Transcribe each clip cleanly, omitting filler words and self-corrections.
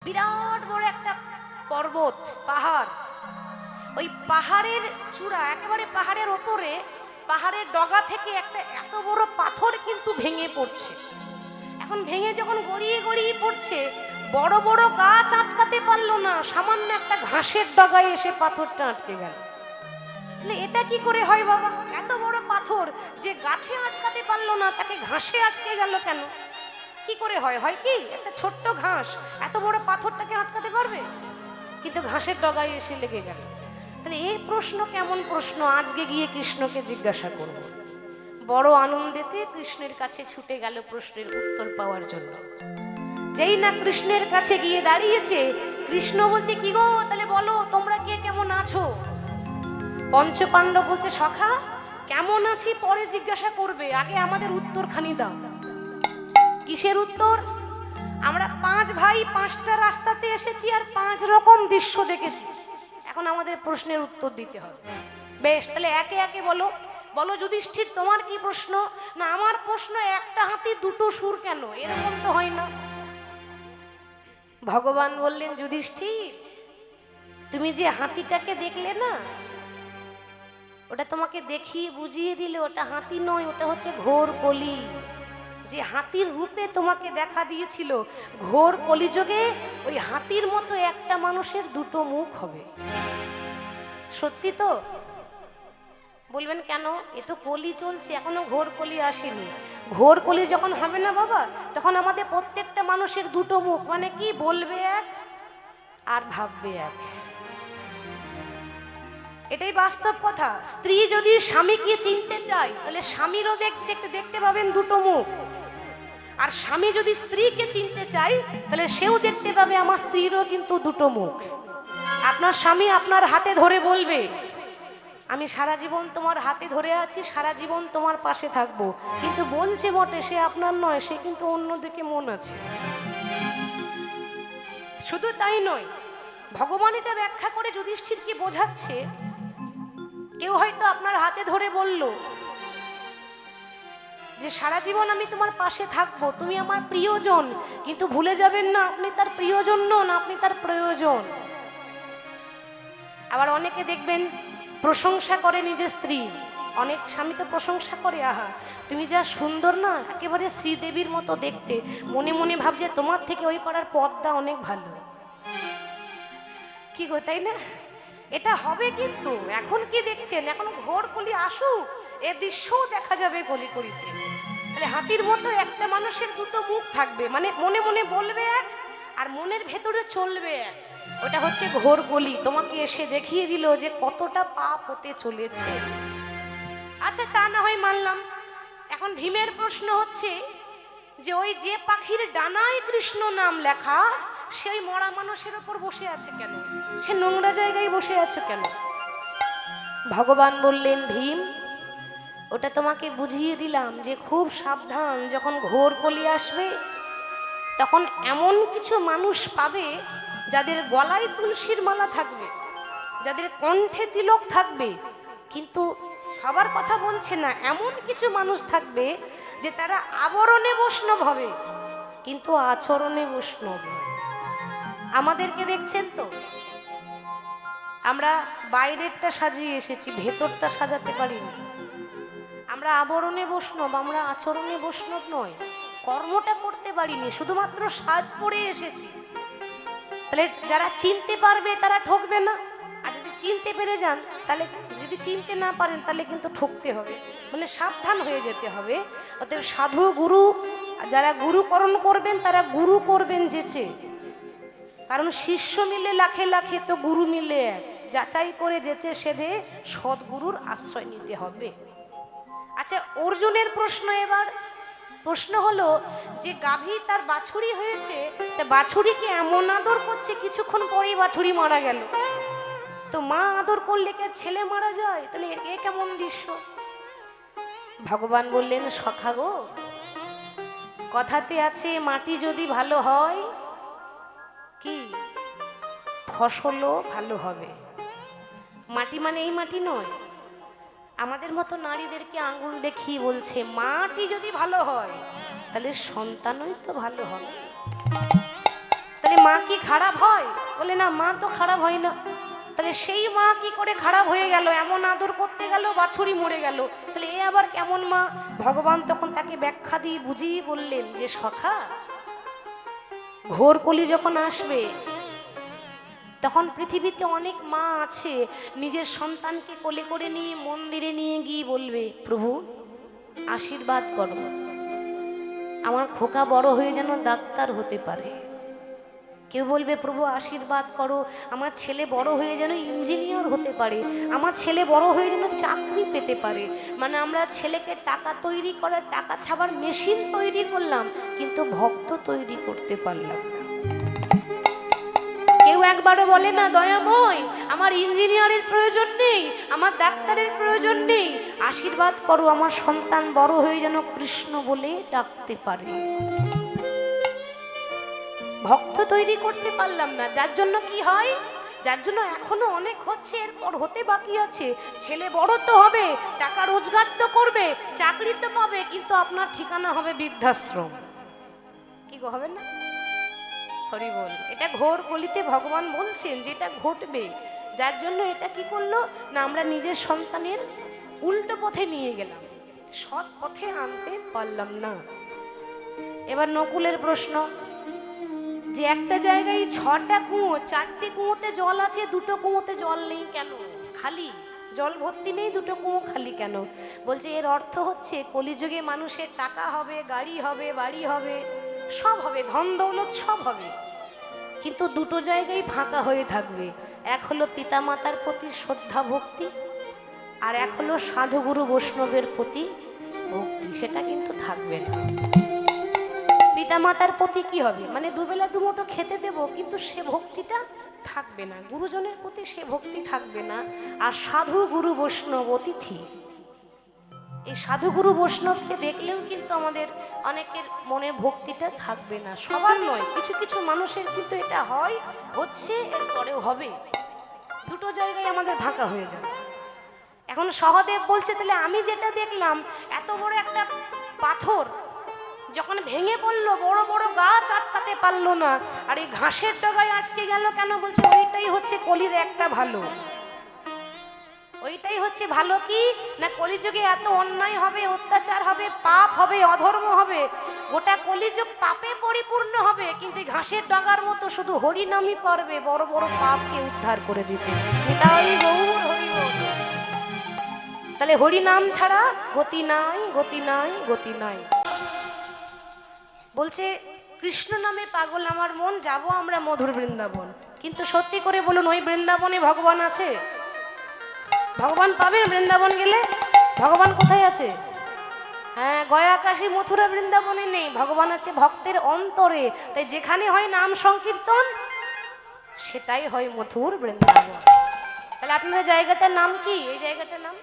বিরাট বড় একটা পর্বত, পাহাড়। ওই পাহাড়ের চূড়া, একেবারে পাহাড়ের ওপরে, পাহাড়ের ডগা থেকে একটা এত বড় পাথর কিন্তু ভেঙে পড়ছে। এখন ভেঙে যখন গড়িয়ে গড়িয়ে পড়ছে, বড় বড় গাছ আটকাতে পারলো না, সামান্য একটা ঘাসের ডগায় এসে পাথরটা আটকে গেল। এটা কি করে হয় বাবা? এত বড় পাথর যে গাছে আটকাতে পারলো না, তাকে ঘাসে আটকে গেল কেন? কি করে হয়? হয় কি একটা ছোট্ট ঘাস এত বড় পাথরটাকে আটকাতে পারবে? কিন্তু ঘাসের ডগায় এসে লেগে গেল। তাহলে এই প্রশ্ন কেমন প্রশ্ন? আজকে গিয়ে কৃষ্ণকে জিজ্ঞাসা করব। বড় আনন্দেতে কৃষ্ণের কাছে ছুটে গেল প্রশ্নের উত্তর পাওয়ার জন্য। যেই না কৃষ্ণের কাছে গিয়ে দাঁড়িয়েছে, কৃষ্ণ বলছে, কি গো, তাহলে বলো তোমরা কে কেমন আছো? পঞ্চপাণ্ডব বলছে, সখা কেমন আছি পরে জিজ্ঞাসা করবে, আগে আমাদের উত্তরখানি দাও। কিসের উত্তর? আমরা 5 ভাই 5টা রাস্তাতে এসেছি আর 5 রকম দৃশ্য দেখেছি। এখন আমাদের প্রশ্নের উত্তর দিতে হবে। বেশ, তাহলে একে একে বলো। বলো যুধিষ্ঠির, তোমার কি প্রশ্ন? না আমার প্রশ্ন, একটা হাতি দুটো সুর কেন? এরকম তো হয় না। ভগবান বললেন, যুধিষ্ঠির তুমি যে হাতিটাকে দেখলে না, ওটা তোমাকে দেখিয়ে বুঝিয়ে দিলে ওটা হাতি নয়, ওটা হচ্ছে ঘোর কলি। যে হাতির রূপে তোমাকে দেখা দিয়েছিল, ঘোর কলিযুগে ওই হাতির মতো একটা মানুষের দুটো মুখ হবে। সত্যি তো? বলবেন কেন? এ তো কলি চলছে, এখনো ঘোর কলি আসেনি। ঘোর কলি যখন হবে না বাবা, তখন আমাদের প্রত্যেকটা মানুষের দুটো মুখ, মানে কি বলবে এক আর ভাববে এক। এটাই বাস্তব কথা। স্ত্রী যদি স্বামীকে চিনতে চায়, তাহলে স্বামীরও দেখতে পাবেন দুটো মুখ। আর স্বামী যদি স্ত্রীকে চিনতে চায়, তাহলে সেও দেখতে পাবে আমার স্ত্রীরও কিন্তু দুটো মুখ। আপনার স্বামী আপনার হাতে ধরে বলবে, আমি সারা জীবন তোমার হাতে ধরে আছি, সারা জীবন তোমার পাশে থাকবো, কিন্তু বলছে বটে সে আপনার নয়, সে কিন্তু অন্যদিকে মন আছে। শুধু তাই নয়, ভগবান এটা ব্যাখ্যা করে যুধিষ্ঠিরকে বোঝাচ্ছে, কেউ হয়তো আপনার হাতে ধরে বলল যে সারা জীবন আমি তোমার পাশে থাকবো, তুমি আমার প্রিয়জন, কিন্তু ভুলে যাবেন না আপনি তার প্রিয়জন নন, আপনি তার প্রয়োজন। আবার অনেকে দেখবেন প্রশংসা করে নিজের স্ত্রী। অনেক স্বামী তো প্রশংসা করে, আহা তুমি যা সুন্দর না, একেবারে শ্রীদেবীর মতো দেখতে, মনে মনে ভাবছে তোমার থেকে ওই পাড়ার পদ্মা অনেক ভালো। কি গো, তাই না? এটা হবে, কিন্তু এখন কি দেখছেন, এখন ঘোর কলি আসুক, এ দৃশ্যও দেখা যাবে গলি কলিতে। তাহলে হাতির মতো একটা মানুষের দুটো মুখ থাকবে, মানে মনে মনে বলবে এক আর মনের ভেতরে চলবে এক। ওটা হচ্ছে ঘোর কলি, তোমাকে এসে দেখিয়ে দিল যে কতটা পাপ হতে চলেছে। আচ্ছা, তা না হয় মানলাম। এখন ভীমের প্রশ্ন হচ্ছে যে ওই যে পাখির ডানায় কৃষ্ণ নাম লেখা, সেই মরা মানুষের ওপর বসে আছে কেন? সে নোংরা জায়গায় বসে আছে কেন? ভগবান বললেন, ভীম ওটা তোমাকে বুঝিয়ে দিলাম যে খুব সাবধান, যখন ঘোর কলি আসবে তখন এমন কিছু মানুষ পাবে যাদের গলায় তুলসীর মালা থাকবে, যাদের কণ্ঠে তিলক থাকবে, কিন্তু সবার কথা বলছে না, এমন কিছু মানুষ থাকবে যে তারা আবরণে বৈষ্ণব হবে কিন্তু আচরণে বৈষ্ণব। আমাদেরকে দেখছেন তো, আমরা বাইরেরটা সাজিয়ে এসেছি, ভেতরটা সাজাতে পারিনি। আমরা আবরণে বৈষ্ণব, আমরা আচরণে বৈষ্ণব নয়। কর্মটা করতে পারিনি, শুধুমাত্র সাজ পরে এসেছি। তাহলে যারা চিনতে পারবে তারা ঠকবে না, আর যদি চিনতে পেরে যান, তাহলে যদি চিনতে না পারেন তাহলে কিন্তু ঠকতে হবে, মানে সাবধান হয়ে যেতে হবে। অতএব সাধু গুরু যারা গুরুকরণ করবেন, তারা গুরু করবেন যেচে, কারণ শিষ্য মিলে লাখে লাখে, তো গুরু মিলে এক। যাচাই করে যেচে সেধে সদ্গুরুর আশ্রয় নিতে হবে। আচ্ছা, অর্জুনের প্রশ্ন এবার। প্রশ্ন হলো যে গাভী তার বাছুরি হয়েছে, তা বাছুরিকে এমন আদর করছে, কিছুক্ষণ পরেই বাছুরি মারা গেল। তো মা আদর করলে কি আর ছেলে মারা যায়? তাহলে এ কেমন দৃশ্য? ভগবান বললেন, সখা গো, কথাতে আছে মাটি যদি ভালো হয়, কি ফসলও ভালো হবে। মাটি মানে এই মাটি নয়, আমাদের মতো নারীদেরকে আঙ্গুল দেখিয়ে বলছে মাটি যদি ভালো হয় তাহলে সন্তানই তো ভালো হবে। তাহলে মা কি খারাপ হয়? বলে না, মা তো খারাপ হয় না। তাহলে সেই মা কি করে খারাপ হয়ে গেল? এমন আদর করতে গেল, বাছুরি মরে গেল, তাহলে এ আবার কেমন মা? ভগবান তখন তাকে ব্যাখ্যা দিয়ে বুঝিয়ে বললেন যে সখা, ঘোর কলি যখন আসবে তখন পৃথিবীতে অনেক মা আছে নিজের সন্তানকে কোলে করে নিয়ে মন্দিরে নিয়ে গিয়ে বলবে, প্রভু আশীর্বাদ করো, আমার খোকা বড় হয়ে যেন ডাক্তার হতে পারে। কেউ বলবে, প্রভু আশীর্বাদ করো, আমার ছেলে বড় হয়ে যেন ইঞ্জিনিয়ার হতে পারে, আমার ছেলে বড় হয়ে যেন চাকরি পেতে পারে। মানে আমরা ছেলেকে টাকা তৈরি করার, টাকা ছাপার মেশিন তৈরি করলাম, কিন্তু ভক্ত তৈরি করতে পারলাম না। কেউ একবারও বলে না, দয়াময় আমার ইঞ্জিনিয়ারের প্রয়োজন নেই, আমার ডাক্তারের প্রয়োজন নেই, আশীর্বাদ করো আমার সন্তান বড় হয়ে যেন কৃষ্ণ বলে ডাকতে পারে। ভক্ত তৈরি করতে পারলাম না, যার জন্য কি হয়, যার জন্য এখনো অনেক হচ্ছে, এরপর হতে বাকি আছে। ছেলে বড় তো হবে, টাকা রোজগার তো করবে, চাকরি তো পাবে, কিন্তু আপনার ঠিকানা হবে বৃদ্ধাশ্রম। কি গো, হবে না? হরি বল। এটা ঘোর কলিতে ভগবান বলছেন যে এটা ঘটবে। যার জন্য এটা কি করলো না, আমরা নিজের সন্তানের উল্টো পথে নিয়ে গেলাম, সৎ পথে আনতে পারলাম না। এবার নকুলের প্রশ্ন যে একটা জায়গায় 6টা কুয়ো, 4টে কুয়োতে জল আছে, 2টো কুয়োতে জল নেই কেন? খালি জল ভর্তি নেই, 2টো কুয়ো খালি কেন? বলছে এর অর্থ হচ্ছে কলিযুগে মানুষের টাকা হবে, গাড়ি হবে, বাড়ি হবে, সব হবে, ধন দৌলত সব হবে, কিন্তু 2টো জায়গায় ফাঁকা হয়ে থাকবে। এক হলো পিতামাতার প্রতি শ্রদ্ধা ভক্তি, আর এক হলো সাধুগুরু বৈষ্ণবের প্রতি ভক্তি, সেটা কিন্তু থাকবে না। পিতামাতার প্রতি কি হবে, মানে দুবেলা দুমুঠো খেতে দেব, কিন্তু সে ভক্তিটা থাকবে না, গুরুজনের প্রতি সে ভক্তি থাকবে না। আর সাধু গুরু বৈষ্ণব অতিথি, এই সাধুগুরু বৈষ্ণবকে দেখলেও কিন্তু আমাদের অনেকের মনে ভক্তিটা থাকবে না। সবার নয়, কিছু কিছু মানুষের কিন্তু এটা হয়, হচ্ছে, এরপরেও হবে। 2টো জায়গায় আমাদের ফাঁকা হয়ে যাবে। এখন সহদেব বলছে, তাহলে আমি যেটা দেখলাম, এত বড় একটা পাথর যখন ভেঙে পড়লো, বড় বড় গাছ আটকাতে পারলো না, আর এই ঘাসের ডগায় আটকে গেল কেন? বলছে ওইটাই হচ্ছে কলির একটা ভালো। ওইটাই হচ্ছে ভালো কি না, কলিযুগে এত অন্যায় হবে, অত্যাচার হবে, পাপ হবে, অধর্ম হবে, গোটা কলিযুগ পাপে পরিপূর্ণ হবে, কিন্তু ঘাসের ডগার মতো শুধু হরিনামই পারবে বড় বড় পাপকে উদ্ধার করে দিতে। এটাই গৌর হরি বল। তাহলে হরিনাম ছাড়া গতি নাই, গতি নাই, গতি নাই। বলছে কৃষ্ণ নামে পাগল আমার মন, যাব আমরা মধুর বৃন্দাবন। কিন্তু সত্যি করে বলুন, ওই বৃন্দাবনে ভগবান আছে? ভগবান পাবেন বৃন্দাবন গেলে? ভগবান কোথায় আছে? হ্যাঁ, গয়া কাশী মথুরা বৃন্দাবনে নেই, ভগবান আছে ভক্তের অন্তরে। তাই যেখানে হয় নাম সংকীর্তন, সেটাই হয় মথুর বৃন্দাবন। তাহলে আপনার জায়গাটার নাম কি? এই জায়গাটার নাম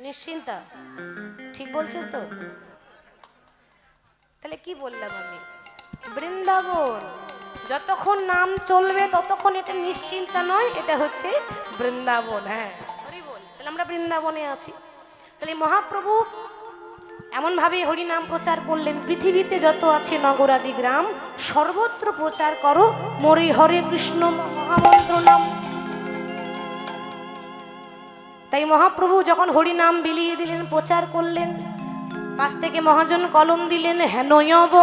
নিশ্চিন্তা, ঠিক বলছেন তো? তাহলে কি বললাম আমি? বৃন্দাবন। যতক্ষণ নাম চলবে ততক্ষণ এটা নিশ্চিন্তা নয়, এটা হচ্ছে বৃন্দাবন। হ্যাঁ, হরি বল। তাহলে আমরা বৃন্দাবনে আছি। তাহলে মহাপ্রভু এমন ভাবে হরি নাম প্রচার করলেন, পৃথিবীতে যত আছে নগরাদি গ্রাম, সর্বত্র প্রচার করো মোরে হরে কৃষ্ণ মহামন্ত্র নাম। তাই মহাপ্রভু যখন হরি নাম বিলিয়ে দিলেন, প্রচার করলেন, পাশ থেকে মহাজন কলম দিলেন, হেনয়ব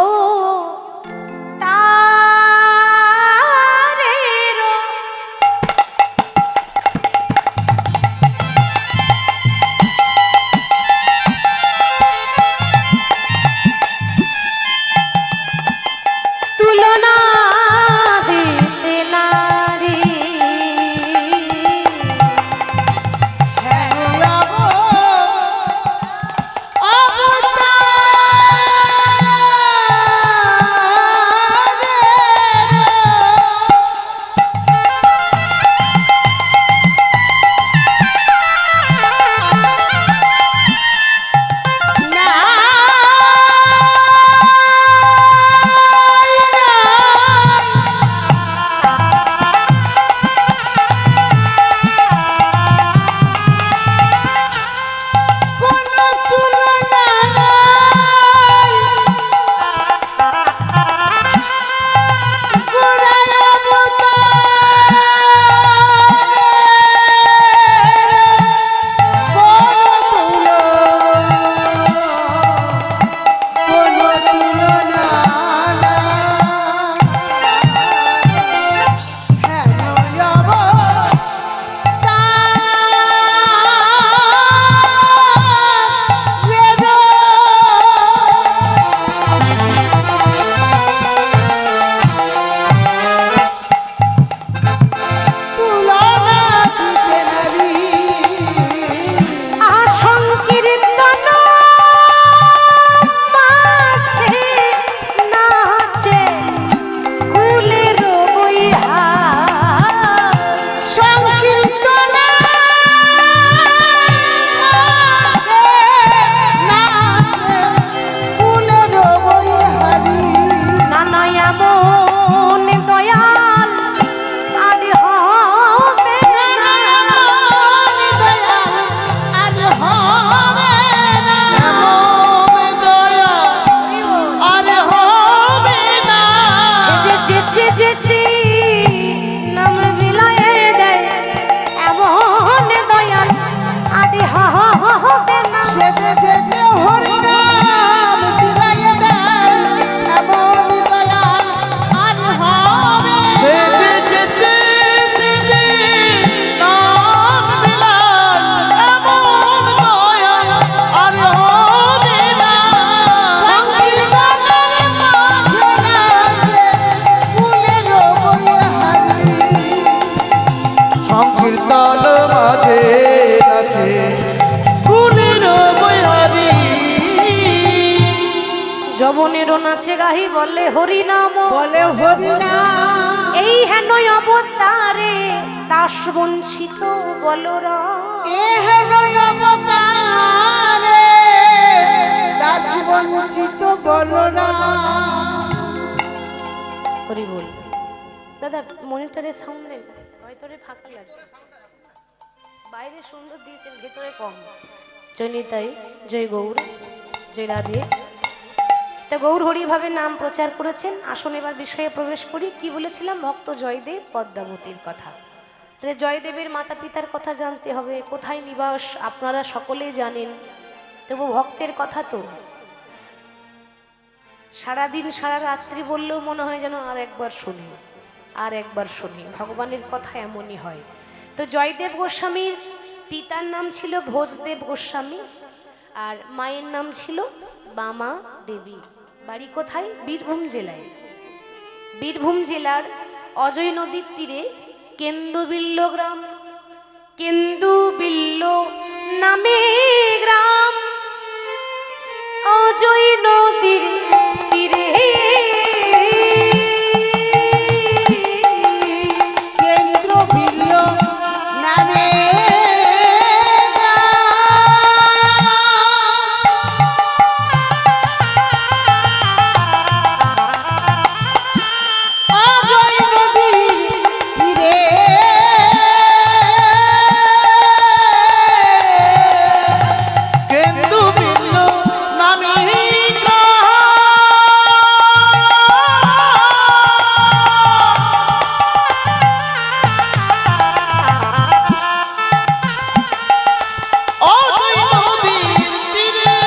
চির নাচে গাহি বলে হরি নাম, বলে হরি নাম। এই হেন অবতারে দাস বঞ্চিত বলরাম, এ হেন অবতারে দাস বঞ্চিত বলরাম। হরি বল। দাদা মনিটরের সামনে ভেতরে ফাঁকা লাগছে, বাইরে সুন্দর দিয়েছেন ভেতরে কম। জয়নিতাই, জয় গৌর, জয় রাধে। তা গৌর হরিভাবে নাম প্রচার করেছেন। আসুন এবার বিষয়ে প্রবেশ করি। কি বলেছিলাম? ভক্ত জয়দেব পদ্মাবতীর কথা। তাহলে জয়দেবের মাতা পিতার কথা জানতে হবে, কোথায় নিবাস আপনারা সকলেই জানেন, তবু ভক্তের কথা তো সারাদিন সারা রাত্রি বললেও মনে হয় যেন আর একবার শুনি, আর একবার শুনি। ভগবানের কথা এমনই হয়। তো জয়দেব গোস্বামীর পিতার নাম ছিল ভোজদেব গোস্বামী, আর মায়ের নাম ছিল বামা দেবী। বাড়ি কোথায়? বীরভূম জেলায়। বীরভূম জেলার অজয় নদীর তীরে কেন্দুবিল্ল গ্রাম, কেন্দুবিল্ল নামে গ্রাম, অজয় নদীর তীরে কেন্দ্রবিল্ল নামে অজয় নদীর তীরে কেন্দুবিল্ল নামে অজয় নদীর তীরে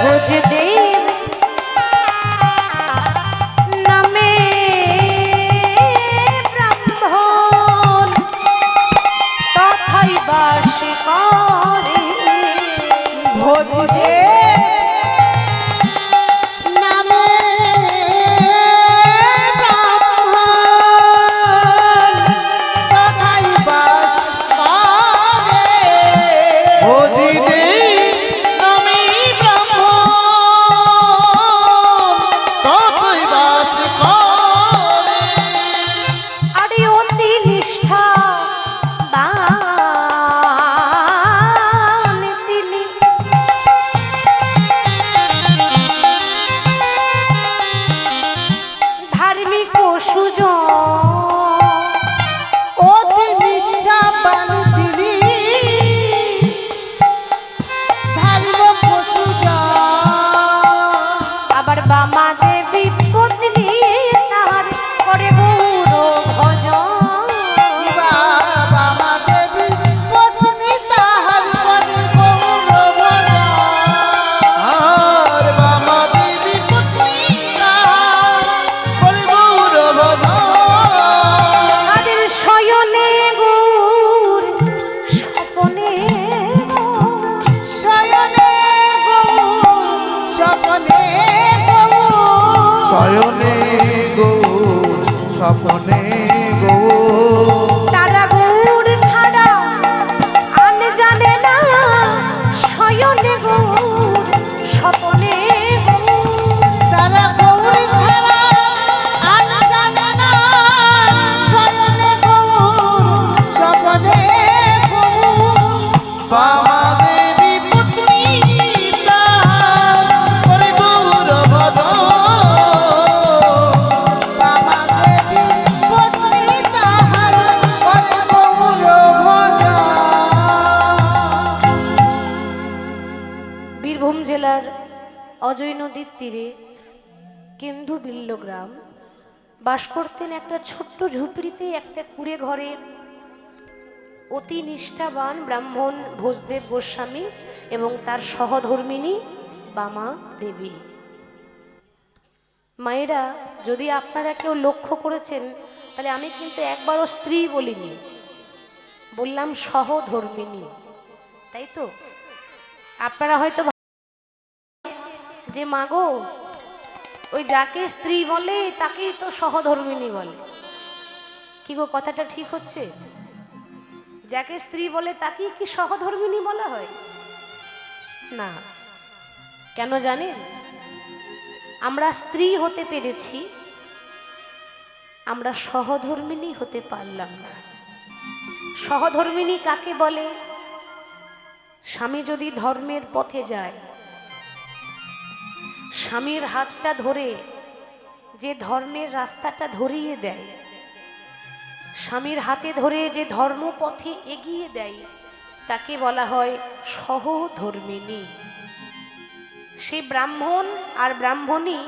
ভোজদেব নামে ব্রাহ্মণ তথায় বাস করে। ভোজদেব নামে ব্রাহ্মণ তথায় বাস করে। ভোজদেব নামে ব্রাহ্মণ ততই বাস করে। আরে অতি নিষ্ঠা বান তিনি, ধার্মিক ও সুজন, অতি নিষ্ঠাবান তিনি, ধর্ম পশুজন। আবার বামা দেবী পত্নী তাহার করে গৌর ভজন। বাবা দেবী পত্নী তাহার করে গৌর ভজন। আর বামা দেবী পত্নী তাহার করে গৌর ভজন। তাদের শয়নে গৌর, স্বপনে গৌর, শয়নে গৌর, স্বপনে গৌর। শয়নে গৌর স্বপনে গৌর। তারা গৌর ছাড়া আন জানে না, শয়নে গৌর, স্বপনে গৌর। তারা গৌর ছাড়া আর জানে না, শয়নে গৌর, স্বপনে গৌর। বামা দেবী পত্নী তাহার করে গৌর ভজন। বাবা দেবী পত্নী তাহার করে গৌর ভজন। বীরভূম জেলার অজয় নদীর তীরে কেন্দুবিল্ল গ্রাম বাস করতেন একটা ছোট্ট ঝুপড়িতে, একটা কুঁড়ে ঘরে অতি নিষ্ঠাবান ব্রাহ্মণ ভোজদেব গোস্বামী এবং তার সহধর্মিণী বামা দেবী। মায়েরা, যদি আপনারা কেউ লক্ষ্য করেছেন, তাহলে আমি কিন্তু একবারও স্ত্রী বলিনি, বললাম সহধর্মিণী, তাই তো? আপনারা হয়তো যে মাগো ওই যাকে স্ত্রী বলে তাকেই তো সহধর্মিণী বলে। কি গো, কথাটা ঠিক হচ্ছে? যাকে স্ত্রী বলে তাকেই কি সহধর্মিণী বলা হয়? না, কেন জানেন? আমরা স্ত্রী হতে পেরেছি, আমরা সহধর্মিণী হতে পারলাম না। সহধর্মিণী কাকে বলে? স্বামী যদি ধর্মের পথে যায়, স্বামীর হাতটা ধরে যে ধর্মের রাস্তাটা ধরিয়ে দেয়, স্বামীর হাতে ধরে যে ধর্মপথে এগিয়ে দেয়, তাকে বলা হয় সহধর্মিণী। সে ব্রাহ্মণ আর ব্রাহ্মণী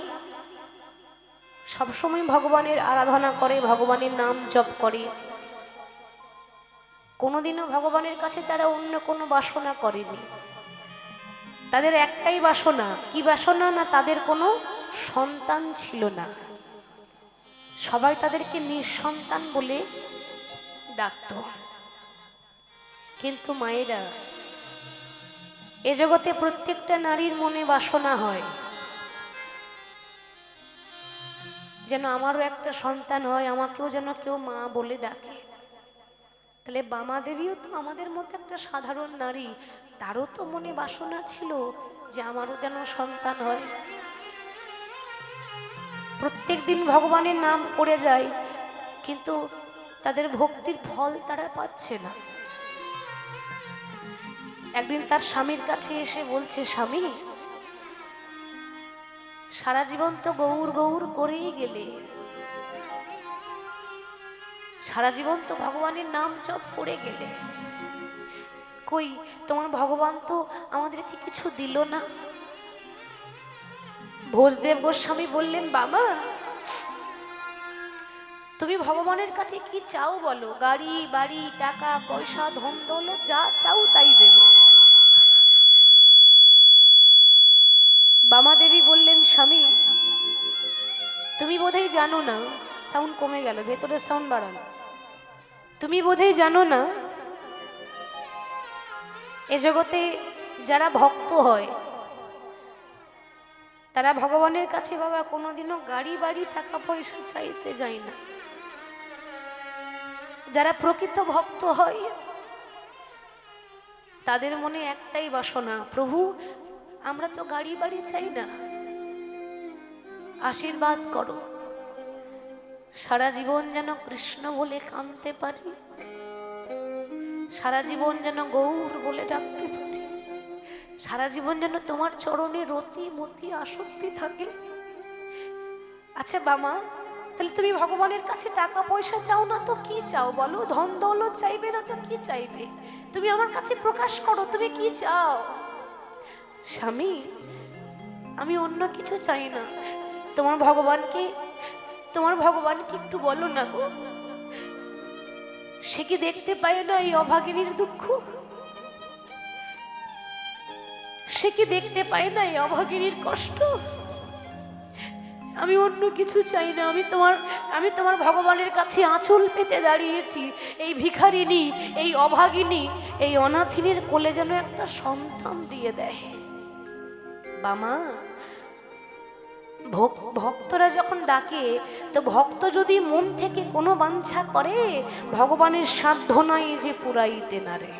সবসময় ভগবানের আরাধনা করে, ভগবানের নাম জপ করে, কোনোদিনও ভগবানের কাছে তারা অন্য কোনো বাসনা করেনি। তাদের একটাই বাসনা, কি বাসনা? না তাদের কোনো সন্তান ছিল না। সবাই তাদেরকে নিঃসন্তান বলে ডাকত। কিন্তু মায়েরা, এ জগতে প্রত্যেকটা নারীর মনে বাসনা হয় যেন আমারও একটা সন্তান হয়, আমাকেও যেন কেউ মা বলে ডাকে। তাহলে বামা দেবীও তো আমাদের মতো একটা সাধারণ নারী, তারও তো মনে বাসনা ছিল যে আমারও যেন সন্তান হয়। প্রত্যেক দিন ভগবানের নাম করে যায়, কিন্তু তাদের ভক্তির ফল তারা পাচ্ছে না। একদিন তার স্বামীর কাছে এসে বলছে, স্বামী, সারা জীবন তো গৌর গৌর করেই গেলে, সারা জীবন তো ভগবানের নাম জপ করে গেলে, কই তোমার ভগবান তো আমাদেরকে কিছু দিল না। ভোজদেব গোস্বামী বললেন, বাবা তুমি ভগবানের কাছে কি চাও বলো? গাড়ি বাড়ি টাকা পয়সা ধন দৌলত যা চাও তাই দেবে। বামা দেবী বললেন, স্বামী তুমি বোধহয় জানো না, সাউন্ড কমে গেল, ভেতরে সাউন্ড বাড়ানো, তুমি বোধহয় জানো না এ জগতে যারা ভক্ত হয় তারা ভগবানের কাছে বাবা কোনোদিনও গাড়ি বাড়ি টাকা পয়সা চাইতে যায় না। যারা প্রকৃত ভক্ত হয় তাদের মনে একটাই বাসনা, প্রভু আমরা তো গাড়ি বাড়ি চাই না, আশীর্বাদ করো, সারা জীবন যেন কৃষ্ণ বলে কাঁদতে পারি, সারা জীবন যেন গৌর বলে ডাকতে পারি, সারা জীবন যেন তোমার চরণে রতি মতি আসক্তি থাকে। আচ্ছা বামা, তাহলে তুমি ভগবানের কাছে টাকা পয়সা চাও না তো কি চাও বলো? ধন দৌলত চাইবে না তো কি চাইবে? তুমি আমার কাছে প্রকাশ করো, তুমি কি চাও? স্বামী আমি অন্য কিছু চাই না, তোমার ভগবানকে একটু বলো না গো, সে কি দেখতে পায় না এই অভাগিনীর দুঃখ? সে কি দেখতে পায় না এই অভাগিনীর কষ্ট? আমি অন্য কিছু চাই না, আমি তোমার ভগবানের কাছে আঁচল পেতে দাঁড়িয়েছি। এই ভিখারিনী, এই অভাগিনী, এই অনাথিনীর কোলে যেন একটা সন্তান দিয়ে দেয়। বামা, ভক্তরা যখন ডাকে, তো ভক্ত যদি মন থেকে কোনো বাঞ্ছা করে, ভগবানের সাধ্য নাই যে পুরাইতে না রে।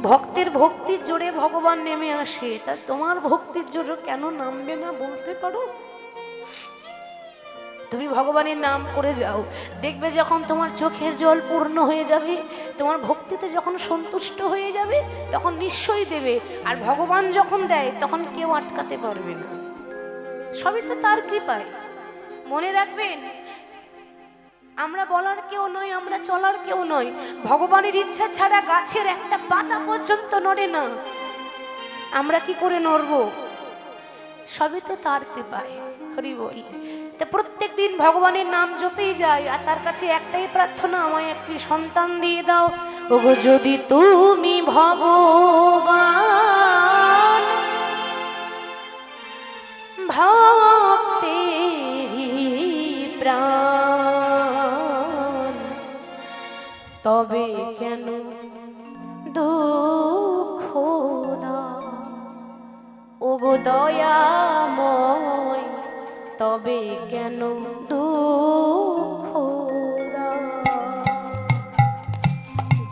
ভক্তের ভক্তির জোরে ভগবান নেমে আসে, তা তোমার ভক্তির জোরে কেন নামবে না বলতে পারো? তুমি ভগবানের নাম করে যাও, দেখবে যখন তোমার চোখের জল পূর্ণ হয়ে যাবে, তোমার ভক্তিতে যখন সন্তুষ্ট হয়ে যাবে, তখন নিশ্চয়ই দেবে। আর ভগবান যখন দেয় তখন কেউ আটকাতে পারবে না, সবই তো তার কৃপায়। মনে রাখবেন, আমরা বলার কেউ নয়, আমরা চলার কেউ নয়। ভগবানের ইচ্ছা ছাড়া গাছের একটা পাতা পর্যন্ত নড়ে না, আমরা কি করে নড়ব? সবই তো তার কৃপায়। হরি বল। তো প্রত্যেক দিন ভগবানের নাম জপেই যায়, আর তার কাছে একটাই প্রার্থনা, আমায় একটি সন্তান দিয়ে দাও। ওগো যদি তুমি ভগবান ভক্তেরি প্রাণ, তবে কেন দুঃখ দাও? ওগো দয়াময়, তবে কেন দুঃখ দাও?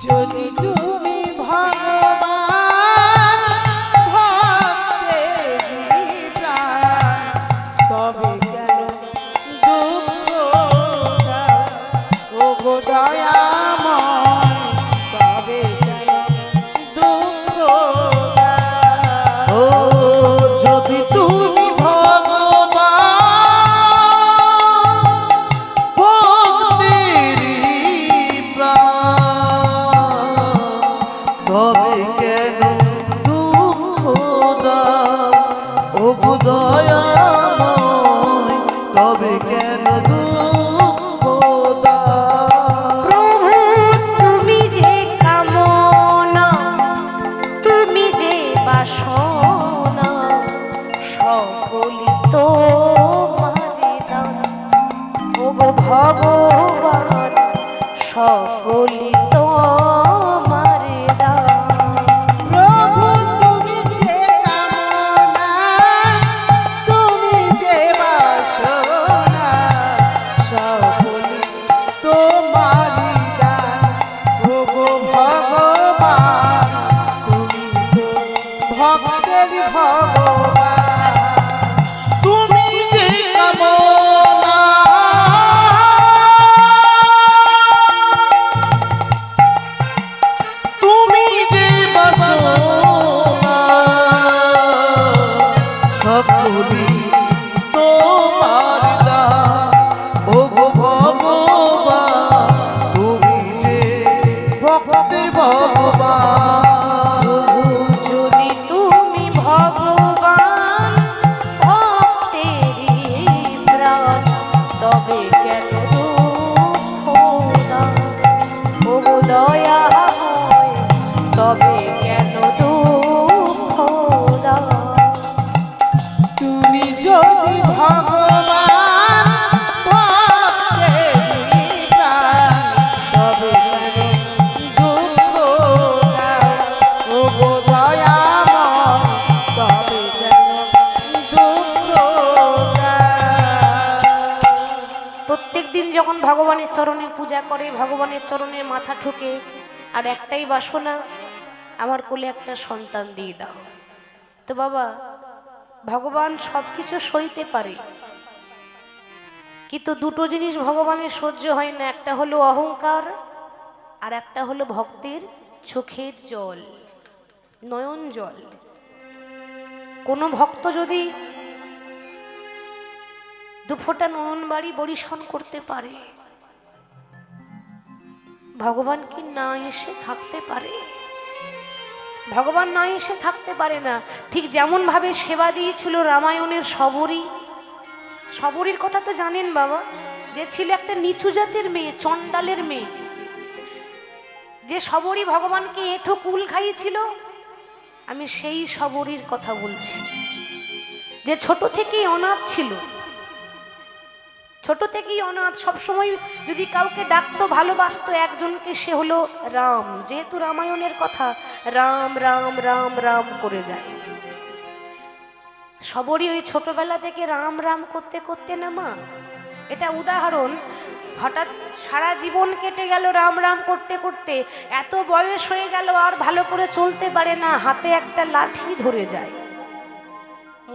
যদি তুমি ভগবান ও গো দয়াময় তবে কেন দুঃখ দাও? প্রভু তুমি যে কামনা, তুমি যে বাসনা, সকলই তোমারে দান। ওগো ভগবান সকলই তোমারে দান। প্রভু তুমি যে কামনা, তুমি যে বাসনা, সকলই তোমারই দান। ওগো ভগবান তুমি তো ভক্তের ভগবান। তুমি যে কামনা, তুমি যে বাসনা, সকলই তোমার দান। ও গো ভগবান তুমি যে ভক্তের ভগবান। যদি তুমি ভগবান ভক্তেরই প্রাণ, তবে কেন দুঃখ দাও? ওগো দয়াময় তবে কেন দুঃখ দাও? তুমি যদি ভগবান ভক্তেরই প্রাণ, তবে কেন দুঃখ দাও? ওগো দয়াময় তবে কেন দুঃখ দাও? প্রত্যেক দিন যখন ভগবানের চরণে পূজা করে, ভগবানের চরণে মাথা ঠুকে, আর একটাই বাসনা, আমার কোলে একটা সন্তান দিয়ে দাও। তো বাবা, ভগবান সব কিছু সইতে পারে, কিন্তু দুটো জিনিস ভগবানের সহ্য হয় না। একটা হলো অহংকার, আর একটা হলো ভক্তের চোখের জল, নয়ন জল। কোনো ভক্ত যদি দুফোঁটা নয়ন বাড়ি বরিশন করতে পারে, ভগবান কি না এসে থাকতে পারে? ভগবান না এসে থাকতে পারে না। ঠিক যেমন ভাবে সেবা দিয়েছিল রামায়ণের শবরী। শবরীর কথা তো জানেন বাবা, যে ছিল একটা নিচু জাতের মেয়ে, চণ্ডালের মেয়ে। যে শবরী ভগবানকে এঁঠো কুল খাইয়েছিল, আমি সেই শবরীর কথা বলছি। যে ছোট থেকেই অনাথ ছিল, ছোট থেকেই অনাথ, সবসময় যদি কাউকে ডাকতো, ভালোবাসতো একজনকে, সে হলো রাম। যেহেতু রামায়ণের কথা, রাম রাম রাম রাম করে যায়। সবরই ওই ছোটবেলা থেকে রাম রাম করতে করতে না মা, এটা উদাহরণ, হঠাৎ সারা জীবন কেটে গেল রাম রাম করতে করতে, এত বয়স হয়ে গেল আর ভালো করে চলতে পারে না, হাতে একটা লাঠি ধরে যায়।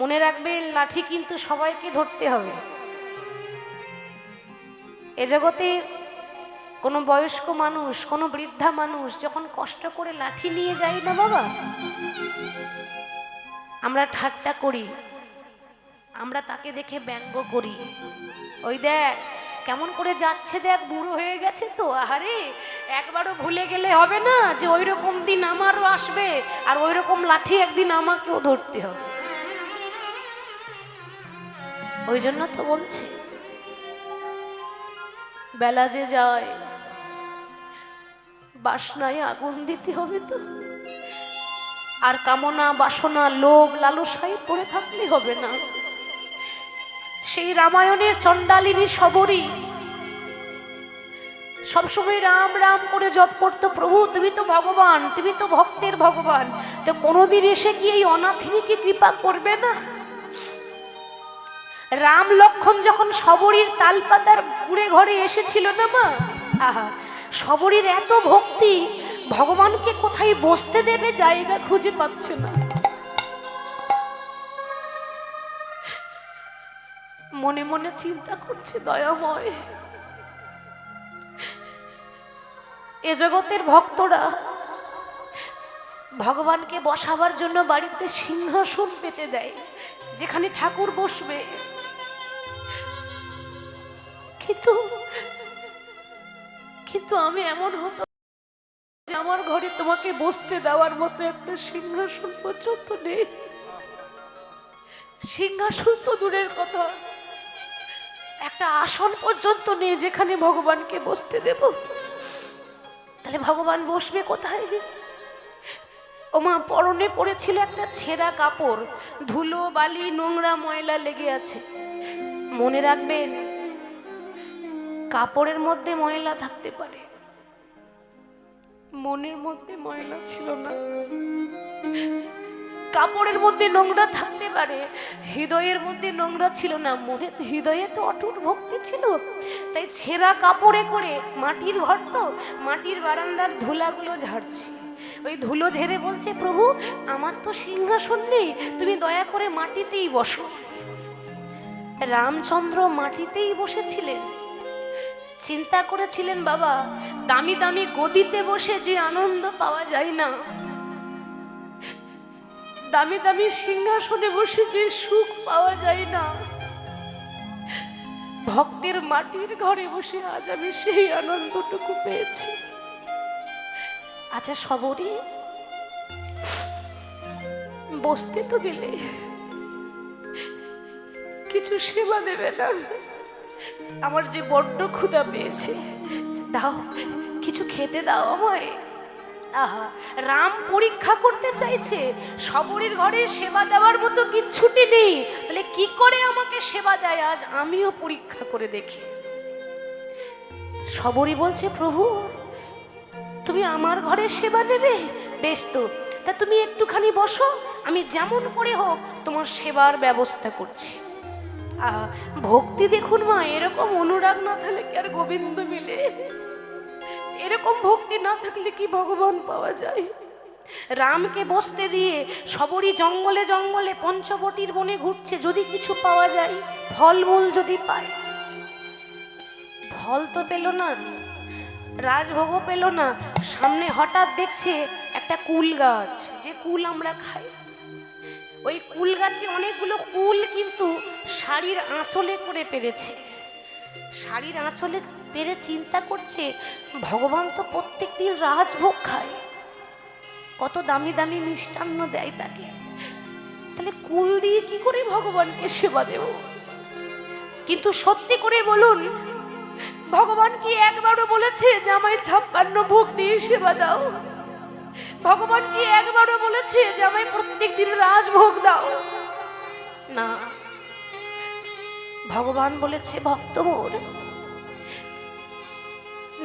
মনে রাখবেন, লাঠি কিন্তু সবাইকে ধরতে হবে। এ জগতে কোনো বয়স্ক মানুষ, কোনো বৃদ্ধা মানুষ যখন কষ্ট করে লাঠি নিয়ে যায় না বাবা, আমরা ঠাট্টা করি, আমরা তাকে দেখে ব্যঙ্গ করি। ওই দেখ কেমন করে যাচ্ছে, দেখ বুড়ো হয়ে গেছে তো। আরে একবারও ভুলে গেলে হবে না যে ওই রকম দিন আমারও আসবে, আর ওই রকম লাঠি একদিন আমাকেও ধরতে হবে। ওই জন্য তো বলছি, বেলা যে যায়, বাসনায় আগুন দিতে হবে তো। আর কামনা বাসনা লোভ লালসায় পড়ে থাকলে হবে না। সেই রামায়ণের চণ্ডালিনী শবরী সবসময় রাম রাম করে জপ করতো। প্রভু তুমি তো ভগবান, তুমি তো ভক্তের ভগবান, তো কোনোদিন এসে কি এই অনাথিনীকে কৃপা করবে না? রাম লক্ষণ যখন শবরীর তালপাতার কুড়ে ঘরে এসেছিল না মা, আহা, শবরীর এত ভক্তি, ভগবানকে কোথায় বসতে দেবে জায়গা খুঁজে পাচ্ছে না। মনে মনে চিন্তা করছে, দয়াময়, এ জগতের ভক্তরা ভগবানকে বসাবার জন্য বাড়িতে সিংহাসন পেতে দেয়, যেখানে ঠাকুর বসবে, কিন্তু আমি এমন হতো যে আমার ঘরে তোমাকে বসতে দেওয়ার মতো একটা সিংহাসন পর্যন্ত নেই। সিংহাসন তো দূরের কথা, একটা আসন পর্যন্ত নেই যেখানে ভগবানকে বসতে দেব। তাহলে ভগবান বসবে কোথায়? ওমা পরনে পড়েছিল একটা ছেঁড়া কাপড়, ধুলো বালি নোংরা ময়লা লেগে আছে। মনে রাখবেন, কাপড়ের মধ্যে ময়লা থাকতে পারে, মনের মধ্যে ময়লা ছিল না। কাপড়ের মধ্যে নোংরা থাকতে পারে, হৃদয়ের মধ্যে নোংরা ছিল না। মনে হৃদয়ে তো অটুট ভক্তি ছিল। তাই ছেঁড়া কাপড়ে করে, মাটির ঘর তো, মাটির বারান্দার ধুলাগুলো ঝাড়ছে। ওই ধুলো ঝেড়ে বলছে, প্রভু আমার তো সিংহাসন নেই, তুমি দয়া করে মাটিতেই বসো। রামচন্দ্র মাটিতেই বসেছিলেন। চিন্তা করেছিলেন, বাবা দামি দামি গদিতে বসে যে আনন্দ পাওয়া যায় না, দামি দামি সিংহাসনে বসে যে সুখ পাওয়া যায় না, ভক্তের মাটির ঘরে বসে আজ আমি সেই আনন্দটুকু পেয়েছি। আচ্ছা সবরই বসতে তো দিলে, কিছু সেবা দেবে না? আমার যে বড্ড ক্ষুধা পেয়েছে, দাও কিছু খেতে দাও আমায়। আহা, রাম পরীক্ষা করতে চাইছে, সবরীর ঘরে সেবা দেওয়ার মতো কিচ্ছুটি নেই, তাহলে কি করে আমাকে সেবা দেয় আজ আমিও পরীক্ষা করে দেখি। সবরী বলছে, প্রভু তুমি আমার ঘরে সেবা নেবে? বেশ তো, তা তুমি একটুখানি বসো, আমি যেমন করে হোক তোমার সেবার ব্যবস্থা করছি। আহা, ভক্তি দেখুন মা, এরকম অনুরাগ না থাকলে কি আর গোবিন্দ মিলে? এরকম ভক্তি না থাকলে কি ভগবান পাওয়া যায়? রামকে বসতে দিয়ে সবরই জঙ্গলে জঙ্গলে পঞ্চবটির বনে ঘুরছে, যদি কিছু পাওয়া যায়, ফলমূল যদি পায়। ফল তো পেল না, রাজভোগও পেল না। সামনে হঠাৎ দেখছে একটা কুল গাছ, যে কুল আমরা খাই। ওই কুল গাছে অনেকগুলো কুল কিন্তু শাড়ির আঁচলে করে পেরেছে। শাড়ির আঁচলে পেরে চিন্তা করছে, ভগবান তো প্রত্যেক দিন রাজভোগ খায়, কত দামি দামি মিষ্টান্ন দেয় তাকে, তাহলে কুল দিয়ে কি করে ভগবানকে সেবা দেব? কিন্তু সত্যি করে বলুন, ভগবান কি একবারও বলেছে যে আমায় 56 ভোগ দিয়ে সেবা দাও? ভগবান কি একবারও বলেছে যে আমায় প্রত্যেক দিন রাজভোগ দাও? না, ভগবান বলেছে, ভক্ত মোর,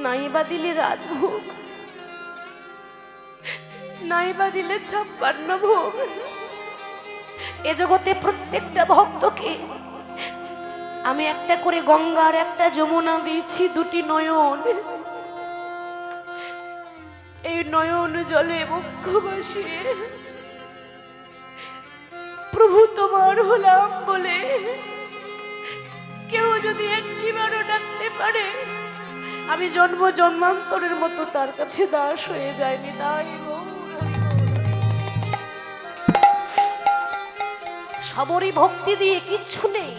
নাইবা দিলে রাজভোগ, নাইবা দিলে 56 ভোগ, এ জগতে প্রত্যেকটা ভক্তকে আমি একটা করে গঙ্গার একটা যমুনা দিয়েছি, দুটি নয়ন। এই নয়ন জলে মুখ্য ভাসিয়ে প্রভু তোমার হলাম বলে কেউ যদি একটিবারও ডাকতে পারে, আমি জন্ম জন্মান্তরের মতো তার কাছে দাস হয়ে যায়নি। তাই সবরই ভক্তি দিয়ে কিচ্ছু নেই,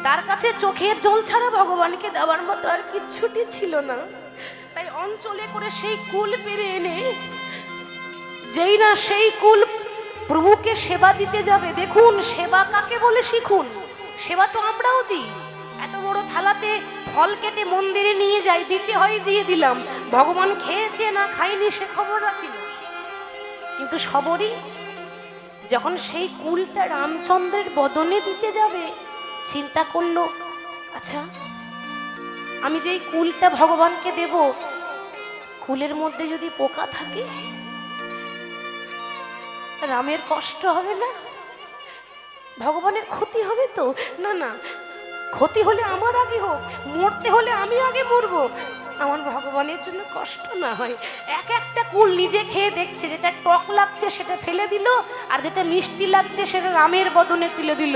তার কাছে চোখের জল ছাড়া ভগবানকে দেওয়ার মতো আর কিচ্ছুটি ছিল না। তাই অঞ্চলে করে সেই কুল পেরে এনে, যেই না সেই কুল প্রভুকে সেবা দিতে যাবে, দেখুন সেবা কাকে বলে শিখুন। সেবা তো আমরাও দিই, এত বড় থালাতে ফল কেটে মন্দিরে নিয়ে যাই, দিতে হয় দিয়ে দিলাম, ভগবান খেয়েছে না খাইনি সে খবর রাখি না। কিন্তু সবরই যখন সেই কুলটা রামচন্দ্রের বদনে দিতে যাবে, চিন্তা করলো, আচ্ছা আমি যেই কুলটা ভগবানকে দেব, কুলের মধ্যে যদি পোকা থাকে, রামের কষ্ট হবে না? ভগবানের ক্ষতি হবে তো? না না, ক্ষতি হলে আমার আগে হোক, মরতে হলে আমি আগে মরবো, আমার ভগবানের জন্য কষ্ট না হয়। এক একটা কুল নিজে খেয়ে দেখছে, যেটা টক লাগছে সেটা ফেলে দিল, আর যেটা মিষ্টি লাগছে সেটা রামের বদনে তুলে দিল।